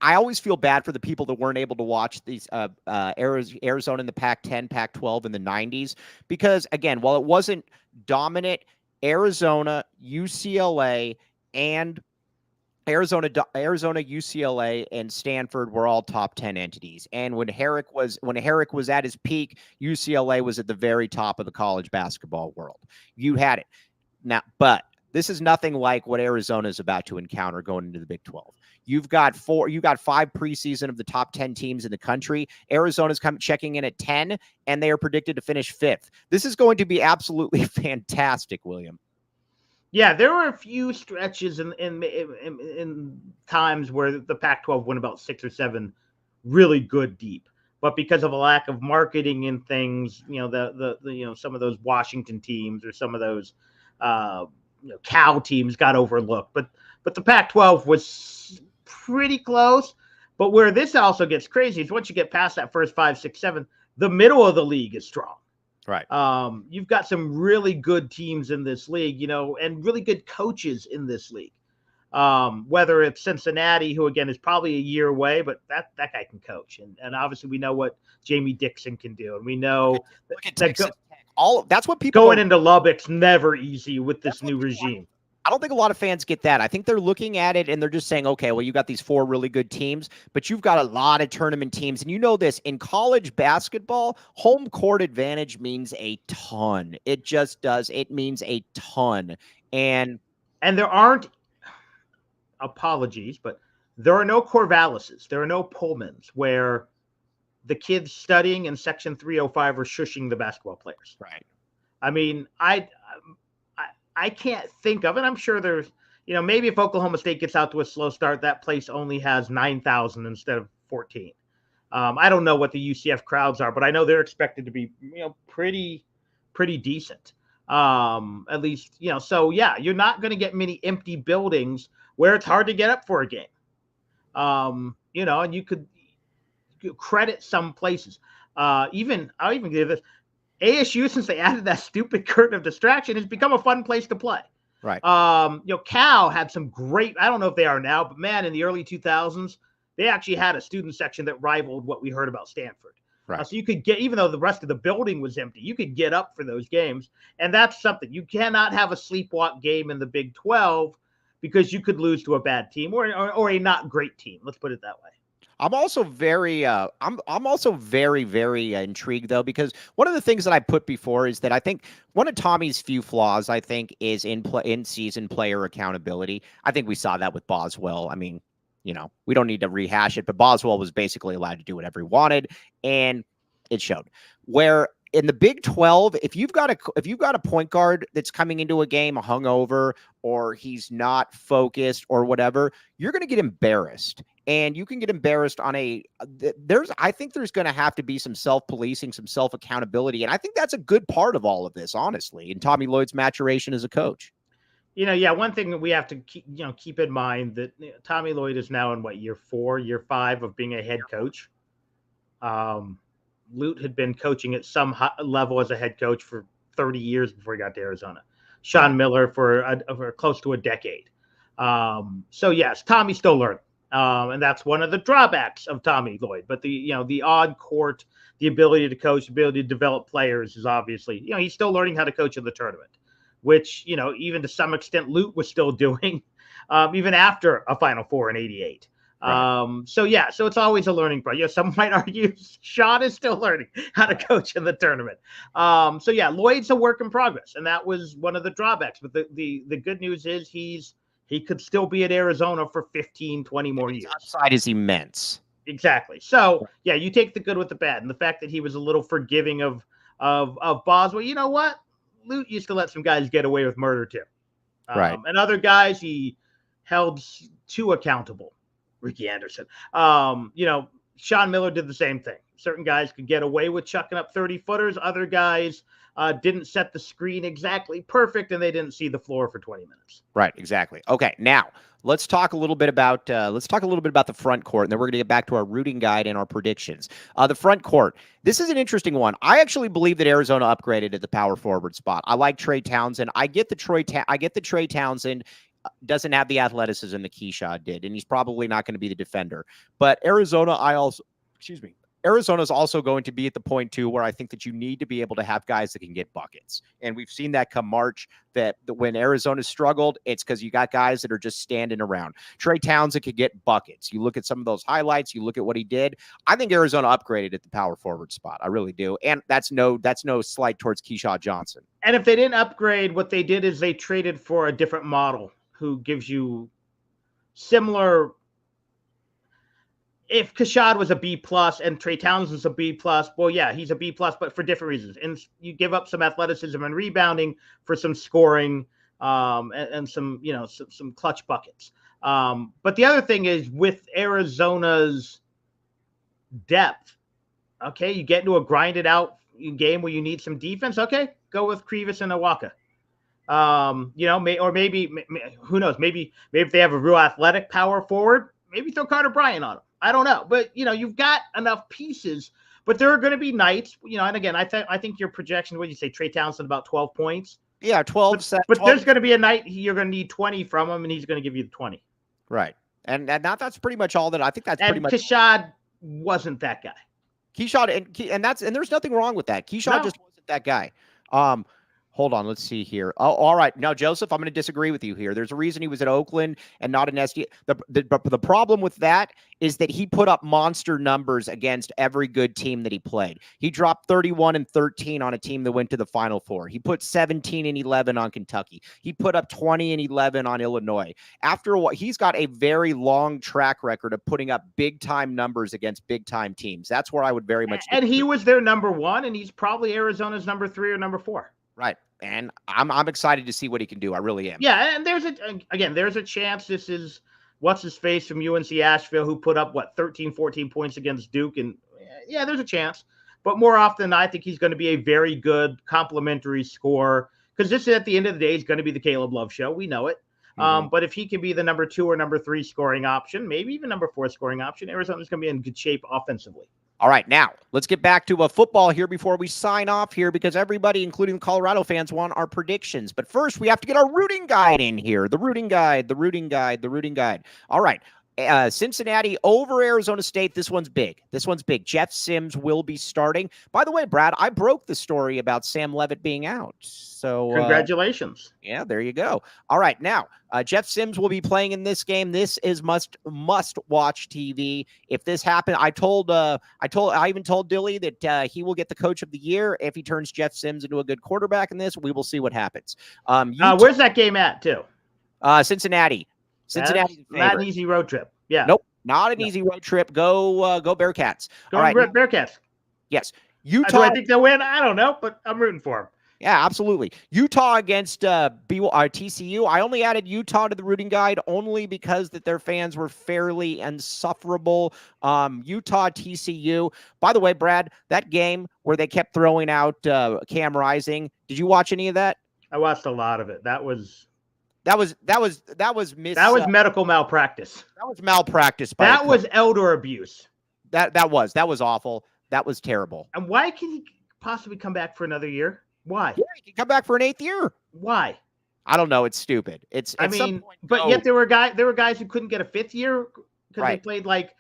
always feel bad for the people that weren't able to watch these Arizona in the Pac-10, Pac-12 in the 90s, because again, while it wasn't dominant, Arizona, UCLA, and Arizona, UCLA, and Stanford were all top 10 entities. And when Herrick was at his peak, UCLA was at the very top of the college basketball world. You had it. Now, but this is nothing like what Arizona is about to encounter going into the Big 12. You've got 5 preseason of the top 10 teams in the country. Arizona's checking in at 10, and they are predicted to finish 5th. This is going to be absolutely fantastic, William. Yeah, there were a few stretches in times where the Pac-12 went about 6 or 7 really good deep, but because of a lack of marketing and things, the some of those Washington teams or some of those Cal teams got overlooked. But the Pac-12 was pretty close. But where this also gets crazy is once you get past that first 5, 6, 7, the middle of the league is strong. Right. You've got some really good teams in this league, and really good coaches in this league. Whether it's Cincinnati, who again is probably a year away, but that guy can coach, and obviously we know what Jamie Dixon can do, and we know look at Texas Tech. That's what people going into Lubbock's never easy with this new regime. I don't think a lot of fans get that. I think they're looking at it and they're just saying, okay, well, you got these 4 really good teams, but you've got a lot of tournament teams. And you know this, in college basketball, home court advantage means a ton. It just does. It means a ton. And there aren't, apologies, but there are no Corvalises. There are no Pullmans where the kids studying in Section 305 are shushing the basketball players. Right. I mean, I can't think of it. I'm sure there's, maybe if Oklahoma State gets out to a slow start, that place only has 9,000 instead of 14. I don't know what the UCF crowds are, but I know they're expected to be, pretty decent. At least, so yeah, you're not going to get many empty buildings where it's hard to get up for a game. And you could credit some places. I'll even give this. ASU, since they added that stupid curtain of distraction, has become a fun place to play. Right. Cal had some great, I don't know if they are now, but man, in the early 2000s, they actually had a student section that rivaled what we heard about Stanford. Right. So you could get, even though the rest of the building was empty, you could get up for those games. And that's something. You cannot have a sleepwalk game in the Big 12 because you could lose to a bad team or a not great team. Let's put it that way. I'm also very, very intrigued though, because one of the things that I put before is that I think one of Tommy's few flaws, I think, is in season player accountability. I think we saw that with Boswell. I mean, we don't need to rehash it, but Boswell was basically allowed to do whatever he wanted, and it showed. Where in the Big 12, if you've got a point guard that's coming into a game hungover or he's not focused or whatever, you're going to get embarrassed. And you can get embarrassed on I think there's going to have to be some self-policing, some self-accountability. And I think that's a good part of all of this, honestly, in Tommy Lloyd's maturation as a coach. One thing that we have to keep in mind that Tommy Lloyd is now in year 4, year 5 of being a head coach. Lute had been coaching at some level as a head coach for 30 years before he got to Arizona. Sean Miller for close to a decade. So yes, Tommy's still learning. And that's one of the drawbacks of Tommy Lloyd. But the on court, the ability to coach, the ability to develop players is obviously, he's still learning how to coach in the tournament, which, even to some extent Lute was still doing, even after a Final Four in '88. Right. So it's always a learning process. Some might argue Sean is still learning how to coach in the tournament. Lloyd's a work in progress, and that was one of the drawbacks. But the good news is he could still be at Arizona for 15, 20 more years. Upside is immense. Exactly. So you take the good with the bad, and the fact that he was a little forgiving of Boswell. You know what? Lute used to let some guys get away with murder too, right? And other guys he held too accountable. Ricky Anderson. Sean Miller did the same thing. Certain guys could get away with chucking up 30-footers. Other guys didn't set the screen exactly perfect, and they didn't see the floor for 20 minutes. Right, exactly. Okay, now let's talk a little bit about the front court, and then we're going to get back to our rooting guide and our predictions. The front court. This is an interesting one. I actually believe that Arizona upgraded at the power forward spot. I like Trey Townsend. I get the Trey Townsend doesn't have the athleticism that Keyshawn did, and he's probably not going to be the defender. But Arizona's also going to be at the point, too, where I think that you need to be able to have guys that can get buckets. And we've seen that come March, that when Arizona struggled, it's because you got guys that are just standing around. Trey Townsend could get buckets. You look at some of those highlights, you look at what he did. I think Arizona upgraded at the power forward spot. I really do. And that's no slight towards Keyshawn Johnson. And if they didn't upgrade, what they did is they traded for a different model who gives you similar. If Kashad was a B+ and Trey Townsend's a B+, well, yeah, he's a B+, but for different reasons. And you give up some athleticism and rebounding for some scoring and some, some clutch buckets. But the other thing is with Arizona's depth, okay, you get into a grinded out game where you need some defense. Okay, go with Krivas and Awaka. Maybe who knows? Maybe if they have a real athletic power forward, maybe throw Carter Bryant on him. I don't know, but you've got enough pieces. But there are going to be nights, and again, I think your projection, what did you say, Trey Townsend about 12 points? Yeah, 12. But 12. There's going to be a night you're going to need 20 from him, and he's going to give you the 20. Right, and that's pretty much all that I think. That's pretty much. Keshad wasn't that guy. Keyshawn and there's nothing wrong with that. Keyshawn just wasn't that guy. Hold on, let's see here. Oh, all right. Now, Joseph, I'm going to disagree with you here. There's a reason he was at Oakland and not an SD. The problem with that is that he put up monster numbers against every good team that he played. He dropped 31 and 13 on a team that went to the Final Four. He put 17 and 11 on Kentucky. He put up 20 and 11 on Illinois. After a while, he's got a very long track record of putting up big-time numbers against big-time teams. That's where I would very much. And he was their number 1, and he's probably Arizona's number 3 or number 4. Right. And I'm excited to see what he can do. I really am. Yeah, and there's a chance this is what's his face from UNC Asheville who put up 13, 14 points against Duke, and yeah, there's a chance. But more often, I think he's going to be a very good complementary scorer because this, at the end of the day, is going to be the Caleb Love show. We know it. But if he can be the number 2 or number 3 scoring option, maybe even number 4 scoring option, Arizona's going to be in good shape offensively. All right, now let's get back to football here before we sign off here because everybody, including the Colorado fans, want our predictions. But first, we have to get our rooting guide in here. The rooting guide. All right. Cincinnati over Arizona State. This one's big. Jeff Sims will be starting. By the way, Brad, I broke the story about Sam Levitt being out. So congratulations. Yeah, there you go. All right, now Jeff Sims will be playing in this game. This is must watch TV. If this happened, I even told Dilly that he will get the coach of the year if he turns Jeff Sims into a good quarterback in this. We will see what happens. Where's that game at too? Cincinnati. Cincinnati's not an easy road trip. Yeah. Nope. Not an easy road trip. Go Bearcats. All right. Bearcats. Yes. Utah. Do I think they'll win? I don't know, but I'm rooting for them. Yeah, absolutely. Utah against TCU. I only added Utah to the rooting guide only because that their fans were fairly insufferable. Utah, TCU. By the way, Brad, that game where they kept throwing out Cam Rising, did you watch any of that? I watched a lot of it. That was medical malpractice. That was malpractice. That was elder abuse. That was awful. That was terrible. And why can he possibly come back for another year? Why? Yeah, he can come back for an 8th year. Why? I don't know. It's stupid. Yet there were guys who couldn't get a 5th year because they played like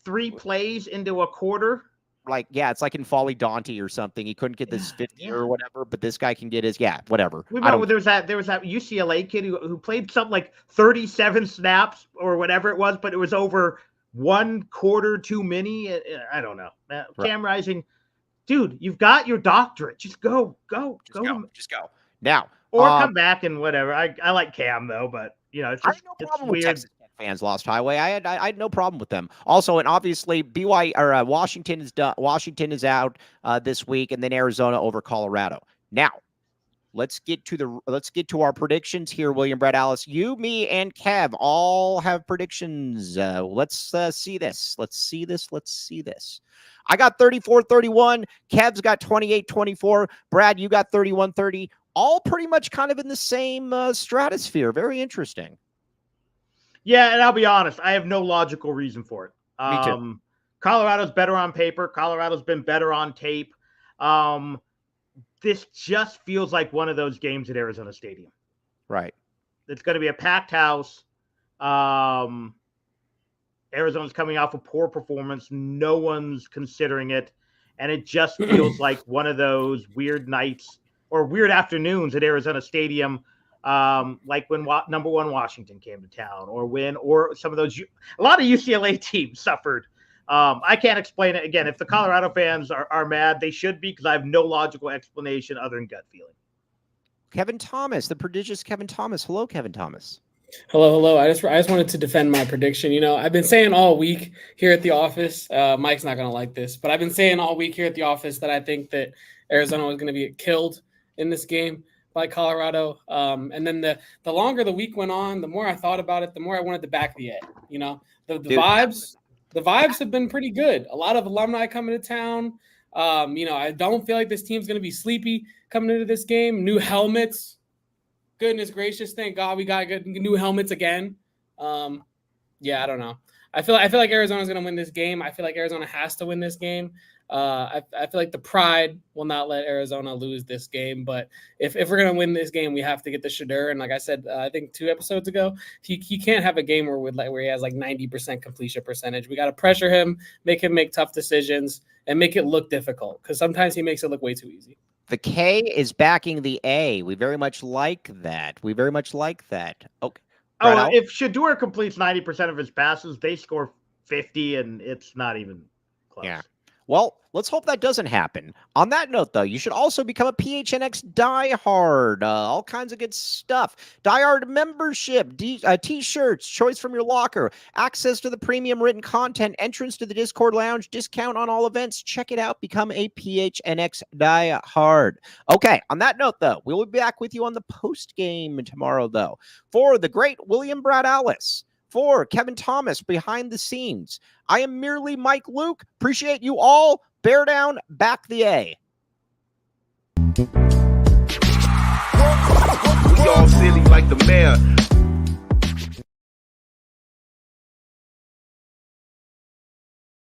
3 plays into a quarter. Like, yeah, it's like in Folly Dante or something. He couldn't get this 5th year or whatever, but this guy can get his, whatever. Remember, there was that UCLA kid who played something like 37 snaps or whatever it was, but it was over 1 quarter too many. I don't know. Cam Rising, dude, you've got your doctorate. Just go. Just go. Now. Or come back and whatever. I like Cam, though, but, it's just, it's weird. Texas fans lost highway. I had no problem with them. Also, and obviously Washington is done. Washington is out this week, and then Arizona over Colorado. Now, let's get to our predictions here, William Brett Alice. You, me, and Kev all have predictions. Let's see this. Let's see this. I got 34-31. Kev's got 28-24. Brad, you got 31-30. All pretty much kind of in the same stratosphere. Very interesting. Yeah, and I'll be honest, I have no logical reason for it. Me too. Colorado's better on paper. Colorado's been better on tape. This just feels like one of those games at Arizona Stadium. Right. It's going to be a packed house. Arizona's coming off a poor performance. No one's considering it. And it just feels like one of those weird nights or weird afternoons at Arizona Stadium, like when number 1 Washington came to town, or some of those, a lot of UCLA teams suffered. I can't explain it. Again, if the Colorado fans are mad, they should be, because I have no logical explanation other than gut feeling. Kevin Thomas, the prodigious Kevin Thomas. Hello, Kevin Thomas. Hello. I just wanted to defend my prediction. You know, I've been saying all week here at the office, Mike's not going to like this, but I've been saying all week here at the office that I think that Arizona was going to be killed in this game by Colorado. And then the longer the week went on, the more I thought about it, the more I wanted to back the ed. You know, the vibes have been pretty good. A lot of alumni coming to town. You know, I don't feel like this team's going to be sleepy coming into this game. New helmets. Goodness gracious, thank God we got good new helmets again. Yeah, I don't know. I feel like Arizona's going to win this game. I feel like Arizona has to win this game. I feel like the pride will not let Arizona lose this game. But if we're going to win this game, we have to get the Shadur. And like I said, I think 2 episodes ago, he can't have a game where he has like 90% completion percentage. We got to pressure him, make him make tough decisions, and make it look difficult, because sometimes he makes it look way too easy. The K is backing the A. We very much like that. Okay. Oh, if Shadur completes 90% of his passes, they score 50, and it's not even close. Yeah. Well, let's hope that doesn't happen. On that note, though, you should also become a PHNX diehard. All kinds of good stuff. Diehard membership, T-shirts, choice from your locker, access to the premium written content, entrance to the Discord lounge, discount on all events. Check it out. Become a PHNX diehard. Okay, on that note, though, we will be back with you on the post game tomorrow, though, for the great William Brad Alice. For Kevin Thomas behind the scenes, I am merely Mike Luke. Appreciate you all. Bear down, back the A. We all silly like the mayor.